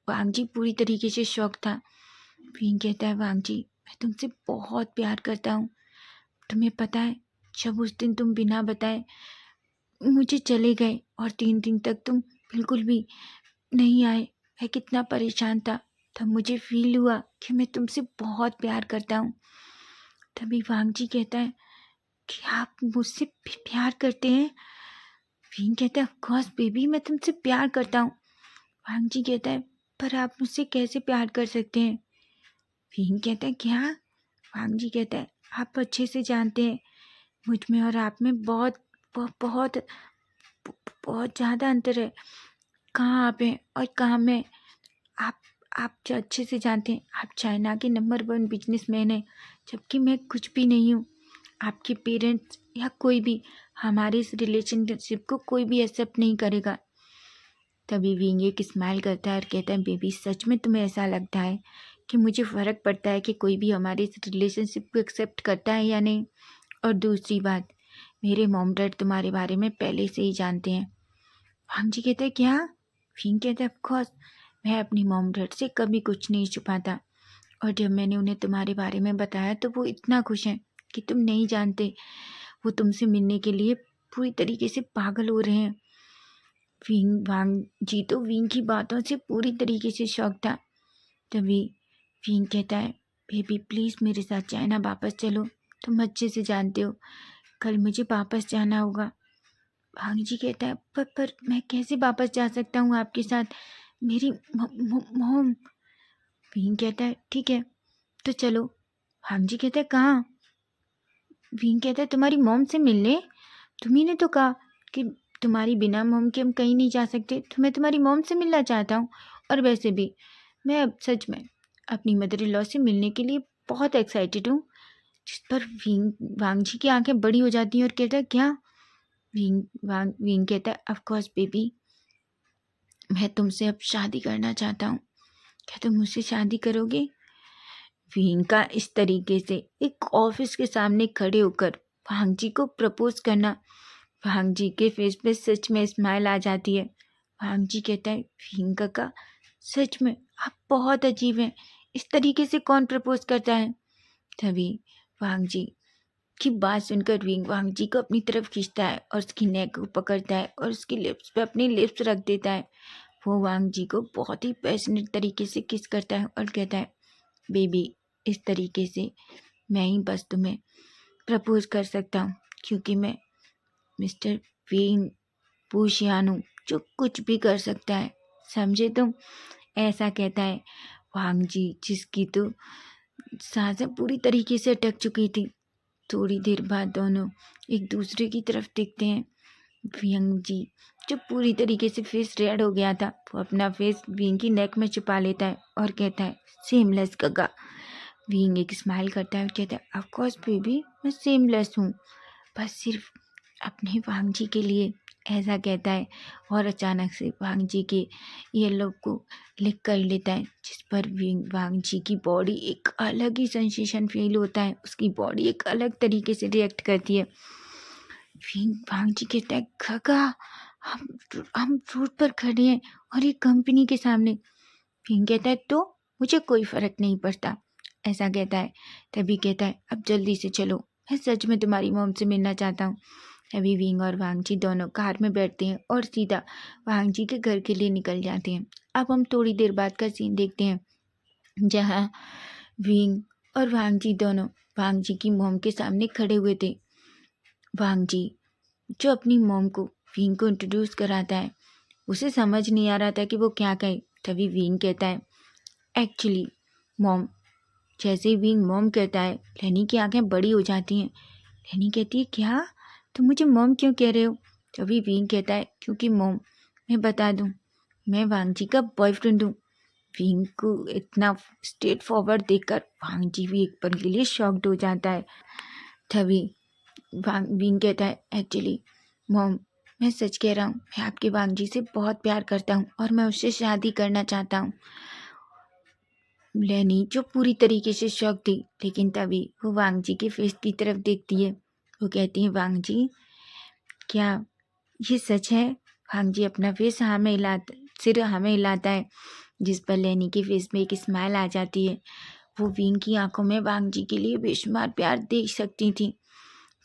वांग जी पूरी तरीके से शॉक था। विंग कहता है, वांग जी मैं तुमसे बहुत प्यार करता हूँ। तुम्हें पता है, जब उस दिन तुम बिना बताए मुझे चले गए और 3 दिन तक तुम बिल्कुल भी नहीं आए, मैं कितना परेशान था। तब मुझे फील हुआ कि मैं तुमसे बहुत प्यार करता हूँ। तभी वांग जी कहता है कि आप मुझसे भी प्यार करते हैं। विंग कहता है, ऑफ कोर्स बेबी, मैं तुमसे प्यार करता हूँ। वांग जी कहता है, पर आप मुझसे कैसे प्यार कर सकते हैं? विंग कहता है, क्या? वांग जी कहता है, आप अच्छे से जानते हैं मुझ में और आप में बहुत बहुत बहुत ज़्यादा अंतर है। कहाँ आप हैं और कहाँ मैं। आप आप जो अच्छे से जानते हैं, आप चाइना के नंबर 1 बिजनेसमैन हैं, जबकि मैं कुछ भी नहीं हूँ। आपके पेरेंट्स या कोई भी हमारे इस रिलेशनशिप को कोई भी एक्सेप्ट नहीं करेगा। तभी विंग एक स्माइल करता है और कहता है, बेबी सच में तुम्हें ऐसा लगता है कि मुझे फ़र्क पड़ता है कि कोई भी हमारे इस रिलेशनशिप को एक्सेप्ट करता है या नहीं? और दूसरी बात, मेरे मॉम डैड तुम्हारे बारे में पहले से ही जानते हैं। हम जी कहते हैं, क्या? विंग कहता है, ऑफकोर्स मैं अपनी मॉम डैड से कभी कुछ नहीं छुपाता। और जब मैंने उन्हें तुम्हारे बारे में बताया तो वो इतना खुश हैं कि तुम नहीं जानते। वो तुमसे मिलने के लिए पूरी तरीके से पागल हो रहे हैं। वांग जी तो विंग की बातों से पूरी तरीके से शॉक था। तभी विंग कहता है, बेबी प्लीज़ मेरे साथ चाइना वापस चलो। तुम अच्छे से जानते हो कल मुझे वापस जाना होगा। भांग जी कहता है, पर मैं कैसे वापस जा सकता हूँ आपके साथ? मेरी मोम। विंग कहता है, ठीक है तो चलो। भांग जी कहता है, कहाँ? विंग कहता है, तुम्हारी मोम से मिलने। तुम्ही ने तो कहा कि तुम्हारी बिना मोम के हम कहीं नहीं जा सकते, तो मैं तुम्हारी मोम से मिलना चाहता हूँ। और वैसे भी मैं अब सच में अपनी मदर इन लॉ से मिलने के लिए बहुत एक्साइटेड हूँ। जिस पर वांग जी की आंखें बड़ी हो जाती हैं और कहता है, क्या? विंग कहता है, ऑफ कोर्स बेबी, मैं तुमसे अब शादी करना चाहता हूँ। क्या तुम मुझसे शादी करोगे? विंग का इस तरीके से एक ऑफिस के सामने खड़े होकर भांग जी को प्रपोज करना, भांग जी के फेस पे सच में स्माइल आ जाती है। भांग जी कहता है, विंग काका सच में आप बहुत अजीब हैं, इस तरीके से कौन प्रपोज करता है? तभी वांग जी की बात सुनकर विंग वांग जी को अपनी तरफ खींचता है और उसकी नेक को पकड़ता है और उसकी लिप्स पे अपनी लिप्स रख देता है। वो वांग जी को बहुत ही पैशनेट तरीके से किस करता है और कहता है, बेबी इस तरीके से मैं ही बस तुम्हें प्रपोज कर सकता हूँ, क्योंकि मैं मिस्टर विंग पूशियान हूँ जो कुछ भी कर सकता है, समझे तुम? ऐसा कहता है वांग जी, जिसकी तो सांसें पूरी तरीके से अटक चुकी थी। थोड़ी देर बाद दोनों एक दूसरे की तरफ देखते हैं। विंग जी जो पूरी तरीके से फेस रेड हो गया था, वो अपना फेस विंग की नेक में छुपा लेता है और कहता है, सेमलेस गगा। विंग एक स्माइल करता है और कहता है, ऑफ कोर्स बेबी, मैं सेमलेस हूँ, बस सिर्फ अपने वांग जी के लिए। ऐसा कहता है और अचानक से वांग जी के ईयरलोब को लिक कर लेता है, जिस पर वांग जी की बॉडी एक अलग ही सेंसेशन फील होता है। उसकी बॉडी एक अलग तरीके से रिएक्ट करती है। वांग जी कहता है, खगा हम रोड पर खड़े हैं और एक कंपनी के सामने। विंग कहता है, तो मुझे कोई फर्क नहीं पड़ता। ऐसा कहता है। तभी कहता है, अब जल्दी से चलो, मैं सच में तुम्हारी मॉम से मिलना चाहता हूँ। अभी विंग और वांग जी दोनों कार में बैठते हैं और सीधा वांग जी के घर के लिए निकल जाते हैं। अब हम थोड़ी देर बाद का सीन देखते हैं, जहाँ विंग और वांग जी दोनों वांग जी की मॉम के सामने खड़े हुए थे। वांग जी जो अपनी मॉम को विंग को इंट्रोड्यूस कराता है, उसे समझ नहीं आ रहा था कि वो क्या कहे। तभी विंग कहता है, एक्चुअली मॉम। जैसे ही विंग मॉम कहता है, लेनी की आंखें बड़ी हो जाती हैं। लेनी कहती है, क्या? तुम मुझे मॉम क्यों कह रहे हो? तभी विंग कहता है, क्योंकि मॉम मैं बता दूं, मैं वांग जी का बॉयफ्रेंड हूँ। विंग को इतना स्ट्रेट फॉरवर्ड देखकर वांग जी भी एक पल के लिए शॉक्ड हो जाता है। तभी विंग कहता है, एक्चुअली मॉम, मैं सच कह रहा हूँ, मैं आपके वांग जी से बहुत प्यार करता हूँ और मैं उससे शादी करना चाहता हूँ। लेनी जो पूरी तरीके से शॉक थी, लेकिन तभी वो वांग जी के फेस की तरफ देखती है। वो कहती है, वांग जी क्या ये सच है? वांग जी अपना फेस सिर हमें हिलाता है, जिस पर लेनी के फेस में एक स्माइल आ जाती है। वो विंग की आंखों में वांग जी के लिए बेशुमार प्यार देख सकती थी।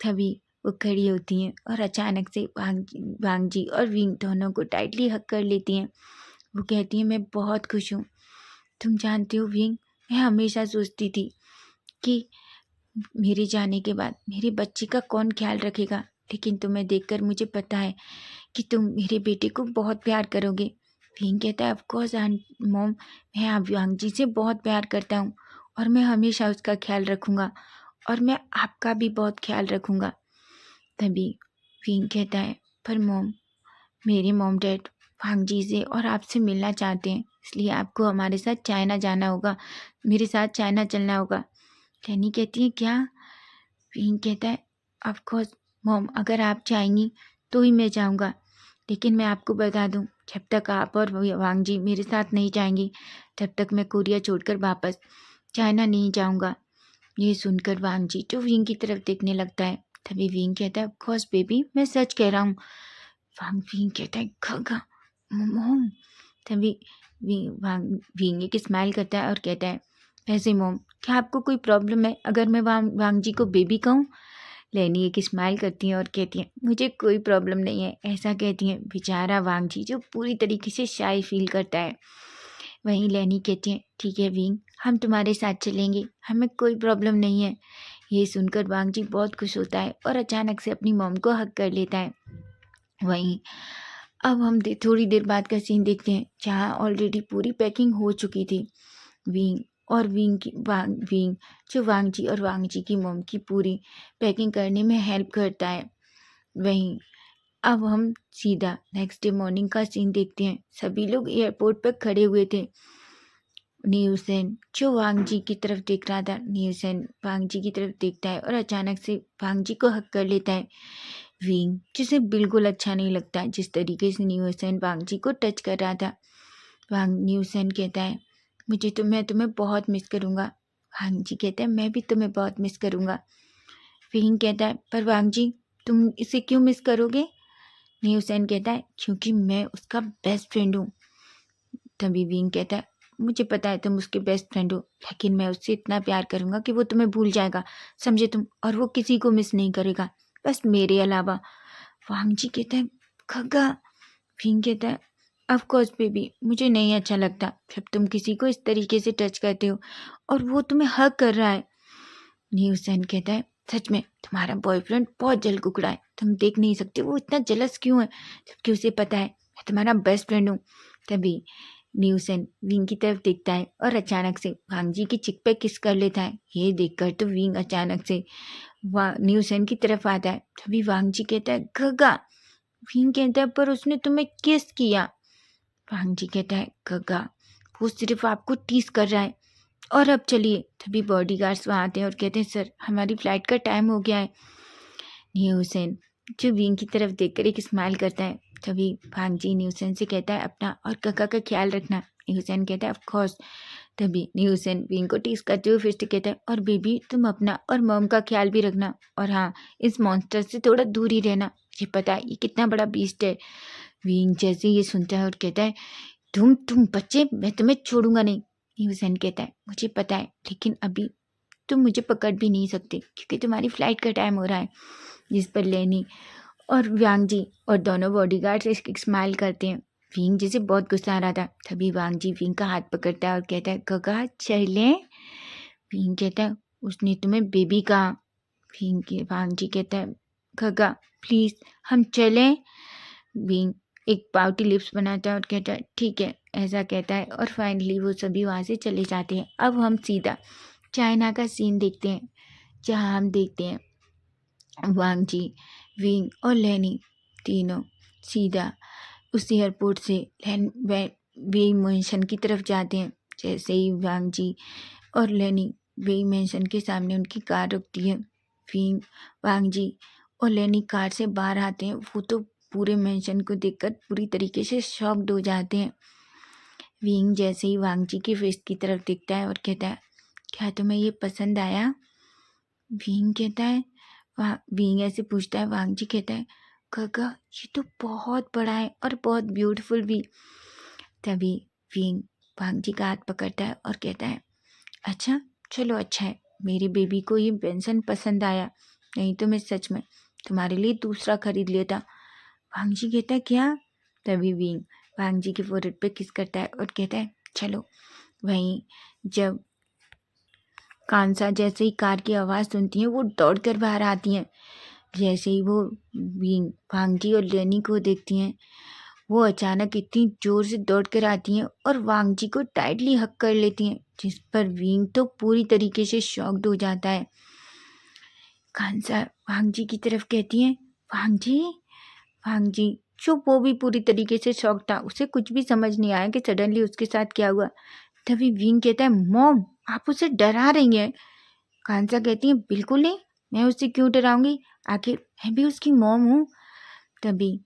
तभी वो खड़ी होती हैं और अचानक से वांग जी और विंग दोनों को टाइटली हग कर लेती हैं। वो कहती हैं, मैं बहुत खुश हूँ। तुम जानते हो विंग, मैं हमेशा सोचती थी कि मेरे जाने के बाद मेरे बच्चे का कौन ख्याल रखेगा, लेकिन तुम्हें देखकर मुझे पता है कि तुम मेरे बेटे को बहुत प्यार करोगे। विंग कहता है, ऑफ कोर्स मॉम, मैं आप वांग जी से बहुत प्यार करता हूँ और मैं हमेशा उसका ख्याल रखूँगा और मैं आपका भी बहुत ख्याल रखूँगा। तभी विंग कहता है, पर मॉम, मेरे मॉम डैड वांग जी से और आपसे मिलना चाहते हैं, इसलिए आपको हमारे साथ चाइना जाना होगा, मेरे साथ चाइना चलना होगा। लेनी कहती है, क्या? विंग कहता है, ऑफ कोर्स मॉम, अगर आप चाहेंगी तो ही मैं जाऊंगा, लेकिन मैं आपको बता दूं, जब तक आप और वांग जी मेरे साथ नहीं जाएंगी, तब तक मैं कोरिया छोड़कर वापस चाइना नहीं जाऊंगा। ये सुनकर वांग जी जो विंग की तरफ देखने लगता है। तभी विंग कहता है, ऑफ कोर्स बेबी, मैं सच कह रहा हूँ। विंग कहता है, खगा मॉम। तभी विंग एक स्माइल करता है और कहता है, वैसे मॉम, क्या आपको कोई प्रॉब्लम है अगर मैं वांग जी को बेबी कहूँ? लेनी एक स्माइल करती है और कहती है, मुझे कोई प्रॉब्लम नहीं है। ऐसा कहती है बेचारा वांग जी जो पूरी तरीके से शाय फील करता है। वहीं लेनी कहती है, ठीक है विंग, हम तुम्हारे साथ चलेंगे, हमें कोई प्रॉब्लम नहीं है। ये सुनकर वांग जी बहुत खुश होता है और अचानक से अपनी मॉम को हग कर लेता है। वहीं अब हम थोड़ी देर बाद का सीन देखते हैं, जहाँ ऑलरेडी पूरी पैकिंग हो चुकी थी। विंग जो वांग जी और वांग जी की मॉम की पूरी पैकिंग करने में हेल्प करता है। वहीं अब हम सीधा नेक्स्ट डे मॉर्निंग का सीन देखते हैं। सभी लोग एयरपोर्ट पर खड़े हुए थे। न्यूसेन जो वांग जी की तरफ देख रहा था, न्यूसेन वांग जी की तरफ देखता है और अचानक से वांग जी को हक कर लेता है। विंग जिसे बिल्कुल अच्छा नहीं लगता जिस तरीके से न्यूसेन वांग जी को टच कर रहा था। न्यूसेन कहता है, मैं तुम्हें बहुत मिस करूँगा। वांग जी कहता है, मैं भी तुम्हें बहुत मिस करूँगा। विंग कहता है, पर वांग जी, तुम इसे क्यों मिस करोगे? न्यूसेन कहता है, क्योंकि मैं उसका बेस्ट फ्रेंड हूँ। तभी विंग कहता है, मुझे पता है तुम उसके बेस्ट फ्रेंड हो, लेकिन मैं उससे इतना प्यार करूँगा कि वो तुम्हें भूल जाएगा, समझे तुम, और वो किसी को मिस नहीं करेगा, बस मेरे अलावा। वांग जी कहता है, खगा। विंग कहता है, ऑफ कोर्स बेबी, मुझे नहीं अच्छा लगता जब तुम किसी को इस तरीके से टच करते हो और वो तुम्हें हग कर रहा है। न्यूसेन कहता है, सच में तुम्हारा बॉयफ्रेंड बहुत जल कुकड़ा है, तुम देख नहीं सकते वो इतना जलस क्यों है, जबकि उसे पता है मैं तुम्हारा बेस्ट फ्रेंड हूँ। तभी न्यूसेन विंग की तरफ देखता है और अचानक से वांग जी की चिक पे किस कर लेता है। ये देखकर तो विंग अचानक से न्यूसेन की तरफ आता है। तभी वांग जी कहता है, गगा। विंग कहता है, पर उसने तुम्हें किस किया? वांग जी कहता है, गगा, वो सिर्फ आपको टीस कर रहा है। और अब चलिए। तभी बॉडीगार्ड्स वहाँ आते हैं और कहते हैं, सर हमारी फ्लाइट का टाइम हो गया है। न्यूसेन जो विंग की तरफ देखकर एक स्माइल करता है। तभी भांग जी न्यूसेन से कहता है, अपना और काका का ख्याल रखना। न्यूसेन कहता है, ऑफ कोर्स। तभी न्यूसेन विंग को टीस करते हुए फिर से कहता है, और बेबी तुम अपना और मॉम का ख्याल भी रखना, और हाँ, इस मॉन्स्टर से थोड़ा दूर ही रहना, मुझे पता है ये कितना बड़ा बीस्ट है। विंग जैसे ये सुनता है और कहता है, तुम बच्चे, मैं तुम्हें छोड़ूंगा नहीं। न्यूसेन कहता है, मुझे पता है, लेकिन अभी तुम मुझे पकड़ भी नहीं सकते क्योंकि तुम्हारी फ्लाइट का टाइम हो रहा है। जिस पर लेनी और वांग जी और दोनों बॉडीगार्ड्स एक स्माइल करते हैं। विंग जी से बहुत गुस्सा आ रहा था। तभी वांग जी विंग का हाथ पकड़ता है और कहता है, गगा चलें। विंग कहता है, उसने तुम्हें बेबी कहा। वांग जी कहता है, गगा प्लीज हम चलें। विंग एक पाउटी लिप्स बनाता है और कहता है, ठीक है, ऐसा कहता है, और फाइनली वो सभी वहाँ से चले जाते हैं। अब हम सीधा चाइना का सीन देखते हैं, जहाँ हम देखते हैं वांग जी, विंग और लेनी तीनों सीधा उस एयरपोर्ट से वे मेंशन की तरफ जाते हैं। जैसे ही वांग जी और लेनी वेई मेंशन के सामने उनकी कार रुकती है, वांग जी और लेनी कार से बाहर आते हैं। वो तो पूरे मेंशन को देखकर पूरी तरीके से शॉक्ड हो जाते हैं। विंग जैसे ही वांग जी के फेस की तरफ देखता है और कहता है, क्या तुम्हें ये पसंद आया? विंग कहता है, विंग ऐसे पूछता है। वांग जी कहता है, काका ये तो बहुत बड़ा है और बहुत ब्यूटीफुल भी। तभी विंग वांग जी का हाथ पकड़ता है और कहता है, अच्छा चलो अच्छा है, मेरी बेबी को ये पेंशन पसंद आया, नहीं तो मैं सच में तुम्हारे लिए दूसरा खरीद लेता। वांग जी कहता है, क्या? तभी विंग वांग जी के फोrehead पे किस करता है और कहता है, चलो। वहीं जब कांसा जैसे ही कार की आवाज़ सुनती है वो दौड़ कर बाहर आती हैं। जैसे ही वो विंग वांग जी और लेनी को देखती हैं, वो अचानक इतनी जोर से दौड़ कर आती हैं और वांग जी को टाइटली हक कर लेती हैं, जिस पर विंग तो पूरी तरीके से शॉक्ड हो जाता है। कांसा वांग जी की तरफ कहती हैं, वांग जी चुप। वो भी पूरी तरीके से शॉक था, उसे कुछ भी समझ नहीं आया कि सडनली उसके साथ क्या हुआ। तभी विंग कहता है, मॉम आप उसे डरा रही हैं। कांसा कहती है, बिल्कुल नहीं, मैं उसे क्यों डराऊंगी, आखिर मैं भी उसकी मॉम हूँ। तभी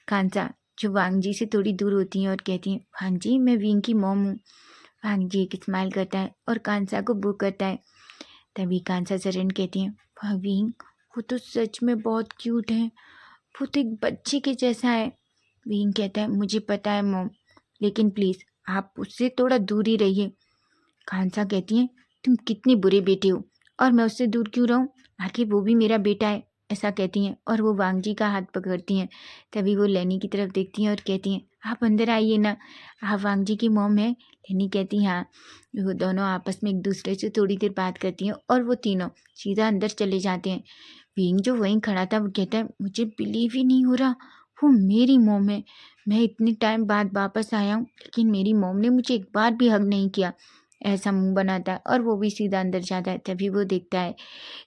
कांसा जो वांग जी से थोड़ी दूर होती हैं और कहती हैं, वांग जी मैं विंग की मॉम हूँ। वांग जी एक स्माइल करता है और कांसा को बुक करता है। तभी कांसा सडन कहती हैं, वाह विंग वो तो सच में बहुत क्यूट है, वो तो एक बच्चे के जैसा है। विंग कहता है, मुझे पता है मॉम, लेकिन प्लीज़ आप उससे थोड़ा दूर ही रहिए। कांसा कहती हैं, तुम कितनी बुरे बेटे हो और मैं उससे दूर क्यों रहूं, आखिर वो भी मेरा बेटा है। ऐसा कहती हैं और वो वांग जी का हाथ पकड़ती हैं। तभी वो लेनी की तरफ देखती हैं और कहती हैं, आप अंदर आइए ना, आप वांग जी की मॉम हैं। लेनी कहती हाँ। वो दोनों आपस में एक दूसरे से थोड़ी देर बात करती हैं और वो तीनों सीधा अंदर चले जाते हैं। विंग जो वहीं खड़ा था वो कहता है, मुझे बिलीव ही नहीं हो रहा, वो मेरी मॉम है। मैं इतने टाइम बाद वापस आया हूँ लेकिन मेरी मॉम ने मुझे एक बार भी हग नहीं किया। ऐसा मुंह बनाता है और वो भी सीधा अंदर जाता है। तभी वो देखता है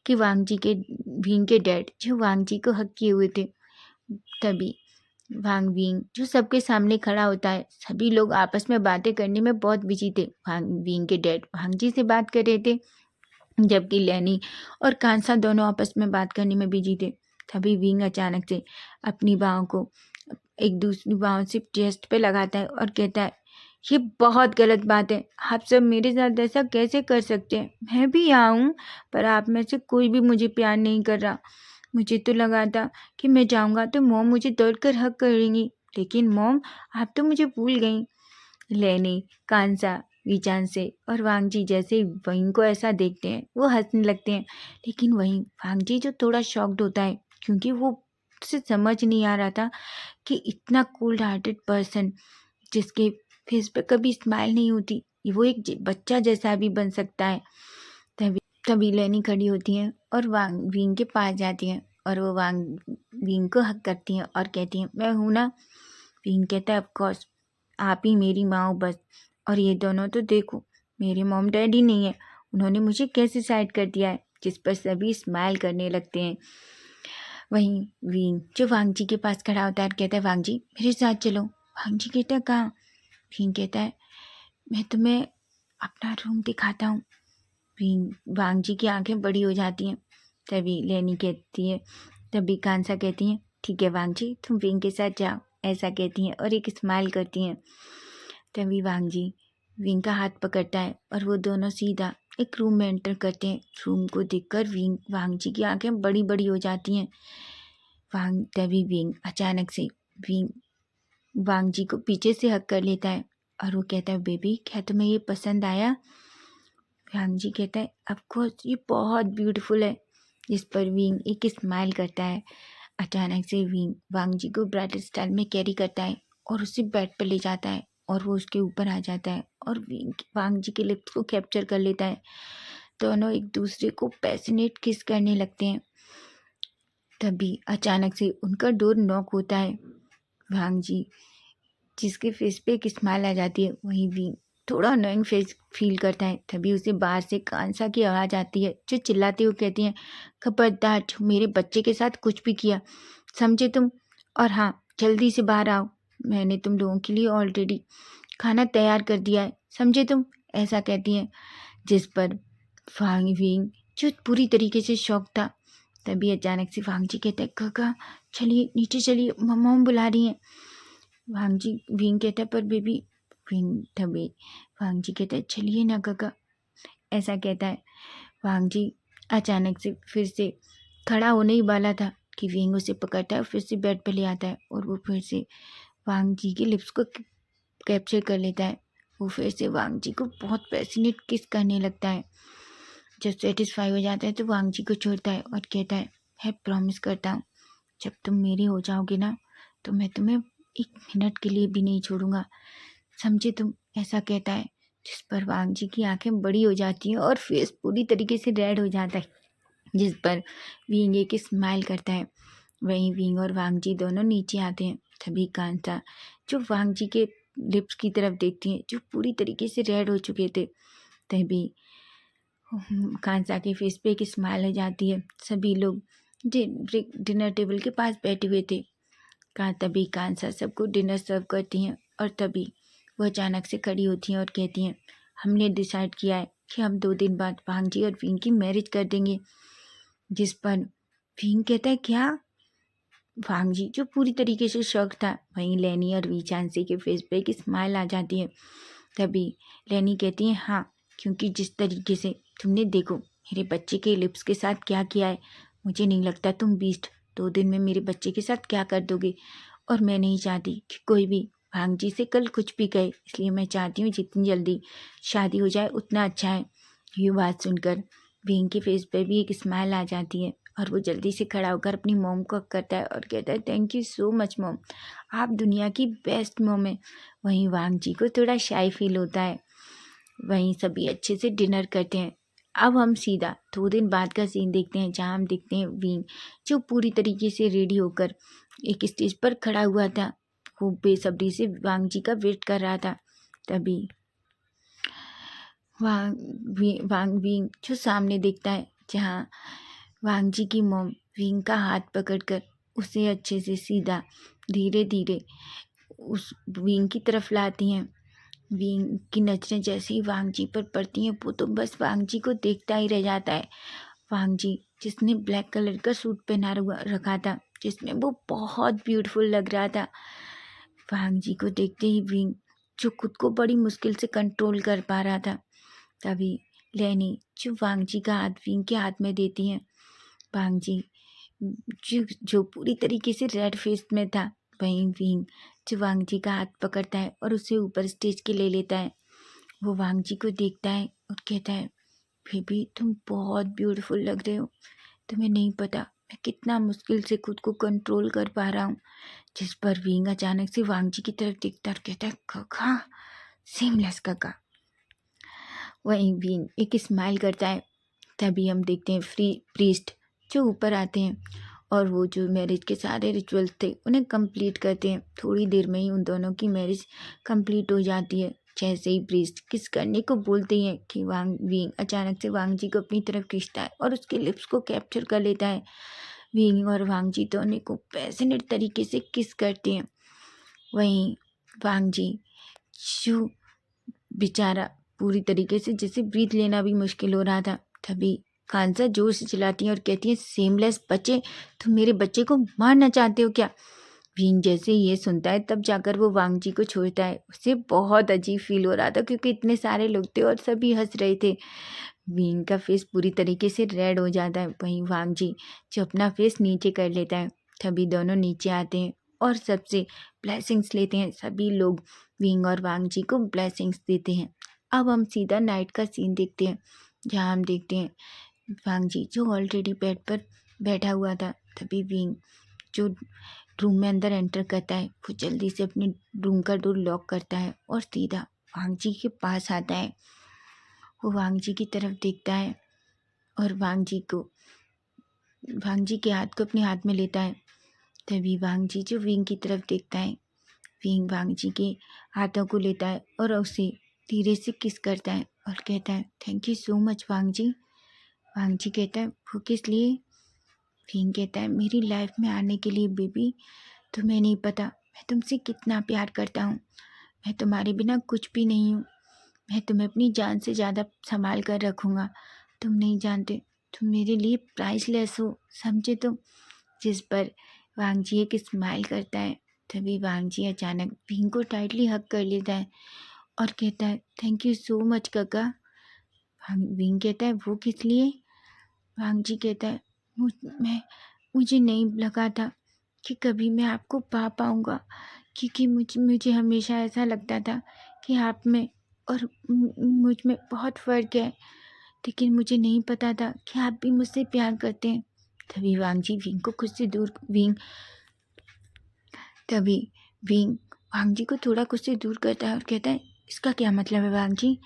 कि विंग के डैड जो वांग जी को हक किए हुए थे। तभी विंग जो सबके सामने खड़ा होता है। सभी लोग आपस में बातें करने में बहुत बिजी थे। विंग के डैड वांग जी से बात कर रहे थे, जबकि लेनी और कांसा दोनों आपस में बात करने में बिजी थे। तभी विंग अचानक से अपनी बाहों को एक दूसरी बाहों से चेस्ट पे लगाता है और कहता है, ये बहुत गलत बात है, आप सब मेरे साथ ऐसा कैसे कर सकते हैं? मैं भी यहाँ हूँ, पर आप में से कोई भी मुझे प्यार नहीं कर रहा। मुझे तो लगा था कि मैं जाऊँगा तो मॉम मुझे दौड़कर हक करेंगी, लेकिन मॉम आप तो मुझे भूल गई। लेनी, कांसा, वीचान से और वांग जी जैसे वहीं को ऐसा देखते हैं वो हंसने लगते हैं। लेकिन वहीं वांग जी जो थोड़ा शॉक्ड होता है, क्योंकि वो उसे समझ नहीं आ रहा था कि इतना कोल्ड हार्टेड पर्सन जिसके फेस पे कभी स्माइल नहीं होती, वो एक बच्चा जैसा भी बन सकता है। तभी तभी लेनी खड़ी होती हैं और वांग विंग के पास जाती हैं और वो विंग को हक करती हैं और कहती हैं, मैं हूँ ना। विंग कहता है, ऑफकोर्स आप ही मेरी माँ हो बस। और ये दोनों तो देखो, मेरे मॉम डैडी नहीं है, उन्होंने मुझे कैसे साइड कर दिया है। जिस पर सभी स्माइल करने लगते हैं। वहीं विंग जो वांग जी के पास खड़ा होता है और कहता है, वांग जी मेरे साथ चलो। वांग जी कहता है, कहाँ? विंग कहता है, मैं तुम्हें अपना रूम दिखाता हूँ। वांग जी की आंखें बड़ी हो जाती हैं। तभी लेनी कहती है, तभी कांसा कहती हैं, ठीक है वांग जी तुम विंग के साथ जाओ। ऐसा कहती हैं और एक स्माइल करती हैं। तभी वांग जी विंग का हाथ पकड़ता है और वो दोनों सीधा एक रूम में एंटर करते हैं। रूम को देखकर वांग जी की आंखें बड़ी बड़ी हो जाती हैं। तभी विंग अचानक से विंग वांग जी को पीछे से हक कर लेता है और वो कहता है, बेबी क्या तुम्हें ये पसंद आया? वांग जी कहता है, ऑफ कोर्स ये बहुत ब्यूटीफुल है। जिस पर विंग एक स्माइल करता है। अचानक से विंग वांग जी को ब्राइडल स्टाइल में कैरी करता है और उसे बेड पर ले जाता है और वो उसके ऊपर आ जाता है और वांग जी के लिप्स को कैप्चर कर लेता है। दोनों एक दूसरे को पैशनेट किस करने लगते हैं। तभी अचानक से उनका डोर नॉक होता है। वांग जी जिसके फेस पे एक स्माइल आ जाती है, वहीं भी थोड़ा अनोइंग फेस फील करता है। तभी उसे बाहर से कांसा की आवाज़ आती है जो चिल्लाते हुए कहती है, खबरदार जो मेरे बच्चे के साथ कुछ भी किया, समझे तुम? और हाँ जल्दी से बाहर आओ, मैंने तुम लोगों के लिए ऑलरेडी खाना तैयार कर दिया है, समझे तुम? ऐसा कहती हैं, जिस पर वांग विंग जो पूरी तरीके से शॉक था। तभी अचानक से वांग जी कहते हैं, काका चलिए नीचे चलिए, मम्मा बुला रही हैं। वांग जी विंग कहता है, पर बेबी विंग तभी वांग जी कहता है, चलिए ना काका, ऐसा कहता है। वांग जी अचानक से फिर से खड़ा होने ही वाला था कि विंग उसे पकड़ता है और फिर से बेड पर ले आता है और वो फिर से वांग जी के लिप्स को कैप्चर कर लेता है। वो फिर से वांग जी को बहुत पैशनेट किस करने लगता है। जब सेटिस्फाई हो जाता है तो वांग जी को छोड़ता है और कहता है प्रॉमिस करता हूँ, जब तुम मेरी हो जाओगे ना तो मैं तुम्हें 1 मिनट के लिए भी नहीं छोड़ूंगा, समझे तुम, ऐसा कहता है। जिस पर वांग जी की आंखें बड़ी हो जाती हैं और फेस पूरी तरीके से रेड हो जाता है, जिस पर विंग एक स्माइल करता है। वहीं विंग और वांग जी दोनों नीचे आते हैं। तभी कांता जो वांग जी के लिप्स की तरफ देखती हैं जो पूरी तरीके से रेड हो चुके थे, तभी कांता के फेस पे एक स्माइल हो जाती है। सभी लोग डिनर टेबल के पास बैठे हुए थे। तभी कांता सबको डिनर सर्व करती हैं और तभी वो अचानक से खड़ी होती हैं और कहती हैं, हमने डिसाइड किया है कि हम 2 दिन बाद वांग जी और विंग की मैरिज कर देंगे। जिस पर विंग कहता है, क्या? वांग जी जो पूरी तरीके से शॉक था। वहीं लेनी और वीचांसी के फेस पे एक स्माइल आ जाती है। तभी लेनी कहती है, हाँ, क्योंकि जिस तरीके से तुमने देखो मेरे बच्चे के लिप्स के साथ क्या किया है, मुझे नहीं लगता तुम बीस्ट 2 दिन में मेरे बच्चे के साथ क्या कर दोगे। और मैं नहीं चाहती कि कोई भी वांग जी से कल कुछ भी कहे, इसलिए मैं चाहती हूँ जितनी जल्दी शादी हो जाए उतना अच्छा है। ये बात सुनकर विंग के फेस पे भी एक स्माइल आ जाती है और वो जल्दी से खड़ा होकर अपनी मॉम को करता है और कहता है, thank you so much mom, आप दुनिया की बेस्ट मॉम है। वहीं वांग जी को थोड़ा शाई फील होता है। वहीं सभी अच्छे से डिनर करते हैं। अब हम सीधा 2 दिन बाद का सीन देखते हैं, जहाँ हम देखते हैं विंग जो पूरी तरीके से रेडी होकर एक स्टेज पर खड़ा हुआ था। वो बेसब्री से वांग जी का वेट कर रहा था। तभी वांग विंग जो सामने देखता है, जहाँ वांग जी की मॉम विंग का हाथ पकड़कर उसे अच्छे से सीधा धीरे धीरे उस विंग की तरफ लाती हैं। विंग की नजरें जैसे ही वांग जी पर पड़ती हैं, वो तो बस वांग जी को देखता ही रह जाता है। वांग जी जिसने ब्लैक कलर का सूट पहना रखा था, जिसमें वो बहुत ब्यूटीफुल लग रहा था। वांग जी को देखते ही विंग जो खुद को बड़ी मुश्किल से कंट्रोल कर पा रहा था, तभी लेनी जो वांग जी का हाथ विंग के हाथ में देती हैं। वांग जी जो पूरी तरीके से रेड फेस में था, वहीं विंग जो वांग जी का हाथ पकड़ता है और उसे ऊपर स्टेज के ले लेता है। वो वांग जी को देखता है और कहता है, बेबी तुम बहुत ब्यूटीफुल लग रहे हो, तुम्हें नहीं पता मैं कितना मुश्किल से खुद को कंट्रोल कर पा रहा हूँ। जिस पर विंग अचानक से वांग जी की तरफ देखता और कहता है, काका, सीमलेस काका। वहीं विंग एक स्माइल करता है। तभी हम देखते हैं प्रीस्ट जो ऊपर आते हैं और वो जो मैरिज के सारे रिचुअल्स थे उन्हें कंप्लीट करते हैं। थोड़ी देर में ही उन दोनों की मैरिज कंप्लीट हो जाती है। जैसे ही प्रीस्ट किस करने को बोलते हैं कि विंग अचानक से वांग जी को अपनी तरफ खींचता है और उसके लिप्स को कैप्चर कर लेता है। विंग और वांग जी दोनों को पैशनेट तरीके से किस करते हैं। वहीं वांग जी जो बेचारा पूरी तरीके से जैसे ब्रीथ लेना भी मुश्किल हो रहा था, तभी कांसा जोर से चिल्लाती है और कहती है, सेमलेस बच्चे, तुम मेरे बच्चे को मारना चाहते हो क्या? विंग जैसे ये सुनता है तब जाकर वो वांग जी को छोड़ता है। उसे बहुत अजीब फील हो रहा था क्योंकि इतने सारे लोग थे और सभी हंस रहे थे। विंग का फेस पूरी तरीके से रेड हो जाता है। वहीं वांग जी जो अपना फेस नीचे कर लेता है। तभी दोनों नीचे आते हैं और सबसे ब्लेसिंग्स लेते हैं। सभी लोग विंग और वांग जी को ब्लेसिंग्स देते हैं। अब हम सीधा नाइट का सीन देखते हैं, जहाँ हम देखते हैं वांग जी जो ऑलरेडी बेड पर बैठा हुआ था। तभी विंग जो रूम में अंदर एंटर करता है, वो जल्दी से अपने रूम का डोर लॉक करता है और सीधा वांग जी के पास आता है। वो वांग जी की तरफ देखता है और वांग जी के हाथ को अपने हाथ में लेता है। तभी वांग जी जो विंग की तरफ देखता है, विंग वांग जी के हाथों को लेता है और उसे धीरे से किस करता है और कहता है, थैंक यू सो मच वांग जी। वांग जी कहता है, वो किस लिए? विंग कहता है, मेरी लाइफ में आने के लिए बेबी। तुम्हें नहीं पता मैं तुमसे कितना प्यार करता हूँ, मैं तुम्हारे बिना कुछ भी नहीं हूँ। मैं तुम्हें अपनी जान से ज़्यादा संभाल कर रखूँगा। तुम नहीं जानते, तुम मेरे लिए प्राइसलेस हो, समझे तुम। जिस पर वांगजी एक स्माइल करता है। तभी वांगजी अचानक विंग को टाइटली हग कर लेता है और कहता है, थैंक यू सो मच काका। विंग कहता है, वो किस लिए? वांगजी कहता है, मुझे नहीं लगा था कि कभी मैं आपको पा पाऊँगा, क्योंकि मुझे हमेशा ऐसा लगता था कि आप में और मुझ में बहुत फ़र्क है, लेकिन मुझे नहीं पता था कि आप भी मुझसे प्यार करते हैं। तभी वांगजी विंग को खुद से दूर तभी विंग वांगजी को थोड़ा खुद से दूर करता है और कहता है, इसका क्या मतलब है वांगजी?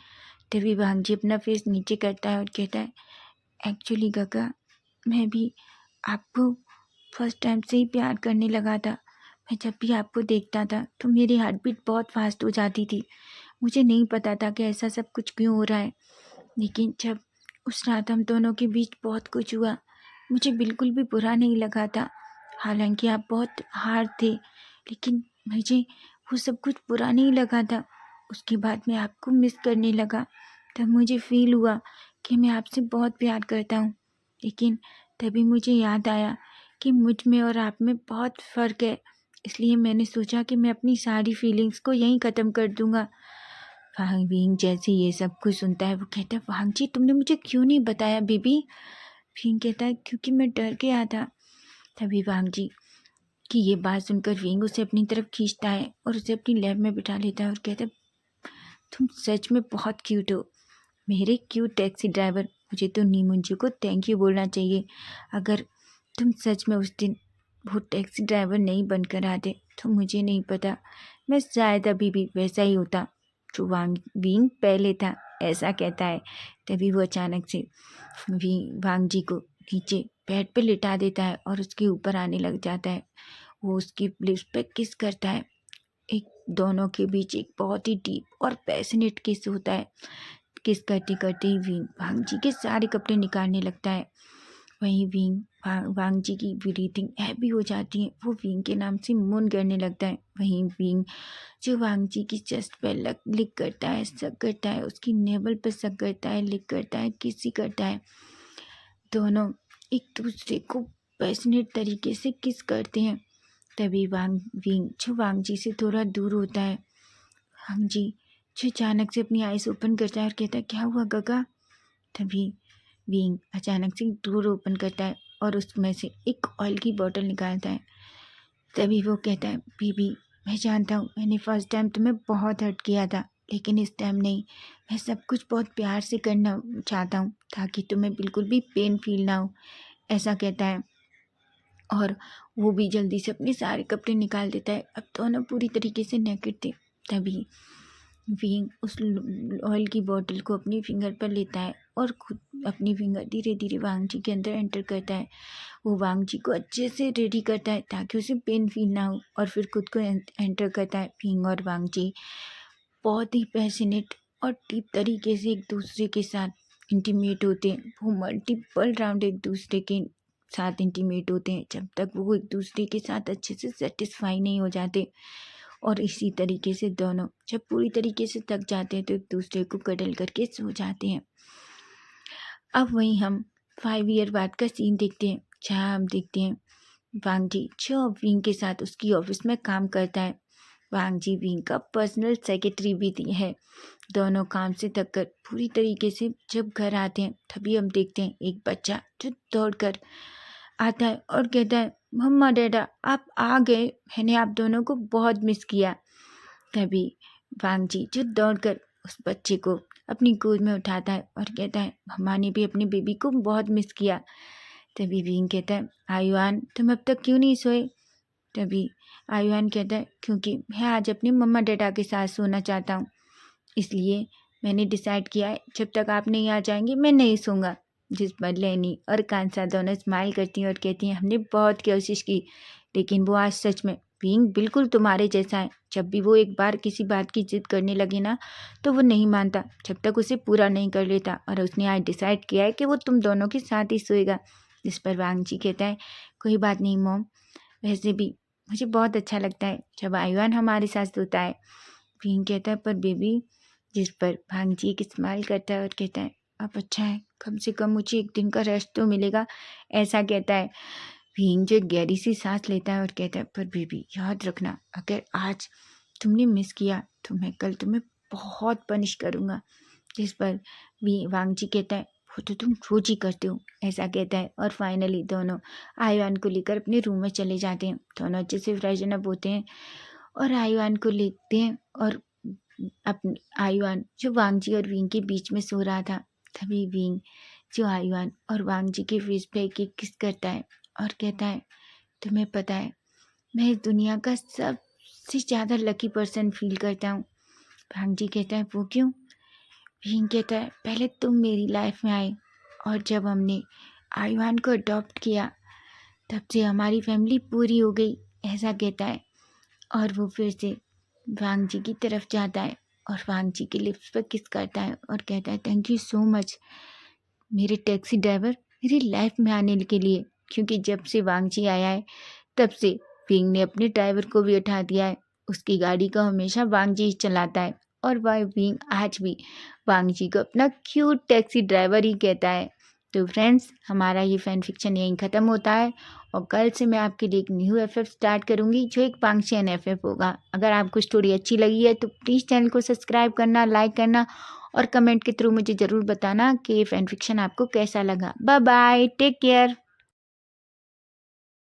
तभी वांगजी अपना फेस नीचे करता है और कहता है, एक्चुअली काका, मैं भी आपको फर्स्ट टाइम से ही प्यार करने लगा था। मैं जब भी आपको देखता था तो मेरी हार्ट बीट बहुत फास्ट हो जाती थी। मुझे नहीं पता था कि ऐसा सब कुछ क्यों हो रहा है, लेकिन जब उस रात हम दोनों के बीच बहुत कुछ हुआ, मुझे बिल्कुल भी बुरा नहीं लगा था। हालांकि आप बहुत हार्ड थे, लेकिन मुझे वो सब कुछ बुरा नहीं लगा था। उसके बाद मैं आपको मिस करने लगा। तब मुझे फील हुआ कि मैं आपसे बहुत प्यार करता हूँ, लेकिन तभी मुझे याद आया कि मुझ में और आप में बहुत फ़र्क है। इसलिए मैंने सोचा कि मैं अपनी सारी फीलिंग्स को यहीं ख़त्म कर दूँगा। फांग विंग जैसे ये सब कुछ सुनता है, वो कहता है, वांग जी तुमने मुझे क्यों नहीं बताया बेबी? विंग कहता है, क्योंकि मैं डर गया था। तभी वांग जी की ये बात सुनकर विंग उसे अपनी तरफ खींचता है और उसे अपनी लैब में बिठा लेता है और कहता है, तुम सच में बहुत क्यूट हो मेरे क्यूट टैक्सी ड्राइवर। मुझे तो नीमुंजू को थैंक यू बोलना चाहिए। अगर तुम सच में उस दिन वो टैक्सी ड्राइवर नहीं बनकर आते तो मुझे नहीं पता, मैं शायद अभी भी वैसा ही होता जो विंग पहले था। ऐसा कहता है। तभी वो अचानक से वांग जी को नीचे बेड पे लिटा देता है और उसके ऊपर आने लग जाता है। वो उसकी लिप्स पे किस करता है। एक दोनों के बीच एक बहुत ही डीप और पैशनेट किस होता है। किस करते करते ही वांग जी के सारे कपड़े निकालने लगता है। वहीं वांग जी की ब्रीथिंग हैवी हो जाती है। वो विंग के नाम से मून करने लगता है। वहीं विंग जो वांग जी की चेस्ट पे लिक करता है, सक करता है, उसकी नेवल पे सक करता है, लिक करता है, किसी करता है। दोनों एक दूसरे को पैशनेट तरीके से किस करते हैं। तभी विंग जो वांग जी से थोड़ा दूर होता है, वांग जी जो अचानक से अपनी आइज ओपन करता है और कहता है, क्या हुआ गगा? तभी विंग अचानक से डोर ओपन करता है और उसमें से एक ऑयल की बोतल निकालता है। तभी वो कहता है, बीबी मैं जानता हूँ मैंने फर्स्ट टाइम तुम्हें बहुत हर्ट किया था, लेकिन इस टाइम नहीं। मैं सब कुछ बहुत प्यार से करना चाहता हूँ ताकि तुम्हें बिल्कुल भी पेन फील ना हो। ऐसा कहता है और वो भी जल्दी से अपने सारे कपड़े निकाल देता है। अब दोनों पूरी तरीके से नेकेड थे। तभी विंग उस ऑयल की बोतल को अपनी फिंगर पर लेता है और खुद अपनी फिंगर धीरे धीरे वांग जी के अंदर एंटर करता है। वो वांग जी को अच्छे से रेडी करता है ताकि उसे पेन फील ना हो और फिर खुद को एंटर करता है। विंग और वांग जी बहुत ही पैशनेट और डीप तरीके से एक दूसरे के साथ इंटीमेट होते हैं। वो मल्टीपल राउंड एक दूसरे के साथ इंटीमेट होते हैं जब तक वो एक दूसरे के साथ अच्छे से सेटिस्फाई नहीं हो जाते। और इसी तरीके से दोनों जब पूरी तरीके से थक जाते हैं तो एक दूसरे को कडल करके सो जाते हैं। अब वहीं हम 5 ईयर बाद का सीन देखते हैं, जहाँ हम देखते हैं वांग जी जो विंग के साथ उसकी ऑफिस में काम करता है। वांग जी विंग का पर्सनल सेक्रेटरी भी है। दोनों काम से थक कर पूरी तरीके से जब घर आते हैं तभी हम देखते हैं एक बच्चा जो दौड़कर आता है और कहता है, मम्मा डैडा आप आ गए, मैंने आप दोनों को बहुत मिस किया। तभी वांग जी जो दौड़कर उस बच्चे को अपनी गोद में उठाता है और कहता है, मम्मा ने भी अपने बेबी को बहुत मिस किया। तभी विंग कहता है, आयुआन तुम अब तक क्यों नहीं सोए? तभी आयुआन कहता है, क्योंकि मैं आज अपनी मम्मा डैडा के साथ सोना चाहता हूँ, इसलिए मैंने डिसाइड किया है जब तक आप नहीं आ जाएंगे मैं नहीं सोऊंगा। जिस पर लेनी और कांसा दोनों स्माइल करती हैं और कहती हैं, हमने बहुत कोशिश की लेकिन वो आज सच में विंग बिल्कुल तुम्हारे जैसा है। जब भी वो एक बार किसी बात की जिद करने लगे ना तो वो नहीं मानता जब तक उसे पूरा नहीं कर लेता, और उसने आज डिसाइड किया है कि वो तुम दोनों के साथ ही सोएगा। जिस पर वांग जी कहता है, कोई बात नहीं मॉम, वैसे भी मुझे बहुत अच्छा लगता है जब आयुआन हमारे साथ सोता है। विंग कहता है, पर बेबी जिस पर भांगजी एक स्माइल करता है और कहता है अब अच्छा है, कम से कम मुझे एक दिन का रेस्ट तो मिलेगा, ऐसा कहता है। भीम जो एक गहरी सी सांस लेता है और कहता है पर बेबी याद रखना, अगर आज तुमने मिस किया तो मैं कल तुम्हें बहुत पनिश करूँगा। जिस पर वांगजी कहता है वो तो तुम रोज ही करते हो, ऐसा कहता है। और फाइनली दोनों आयुआन को लेकर अपने रूम में चले जाते हैं। दोनों अच्छे से फ्रेशन अप होते हैं और आयुआन को लेते हैं और अपने आयुआन जो वांगजी और विंग के बीच में सो रहा था, तभी विंग जो आयुआन और वांगजी के फेस पे एक एक किस करता है और कहता है तुम्हें पता है मैं इस दुनिया का सबसे ज़्यादा लकी पर्सन फील करता हूँ। भांगजी कहता है वो क्यों? भीम कहता है पहले तुम मेरी लाइफ में आए और जब हमने आयुआन को अडॉप्ट किया तब से हमारी फैमिली पूरी हो गई, ऐसा कहता है। और वो फिर से वांगजी की तरफ जाता है और वांगजी के लिप्स पर किस करता है और कहता है थैंक यू सो मच मेरे टैक्सी ड्राइवर मेरी लाइफ में आने के लिए, क्योंकि जब से वांगजी आया है तब से विंग ने अपने ड्राइवर को भी उठा दिया है। उसकी गाड़ी को हमेशा वांगजी ही चलाता है और वह विंग आज भी वांगजी को अपना क्यूट टैक्सी ड्राइवर ही कहता है। तो फ्रेंड्स हमारा ये फैन फिक्शन यहीं ख़त्म होता है और कल से मैं आपके लिए एक न्यू एफ स्टार्ट करूँगी जो एक वांगशियन एफ होगा। अगर आपको स्टोरी अच्छी लगी है तो प्लीज़ चैनल को सब्सक्राइब करना, लाइक करना और कमेंट के थ्रू मुझे ज़रूर बताना कि ये फैन फिक्शन आपको कैसा लगा। Bye bye, take care.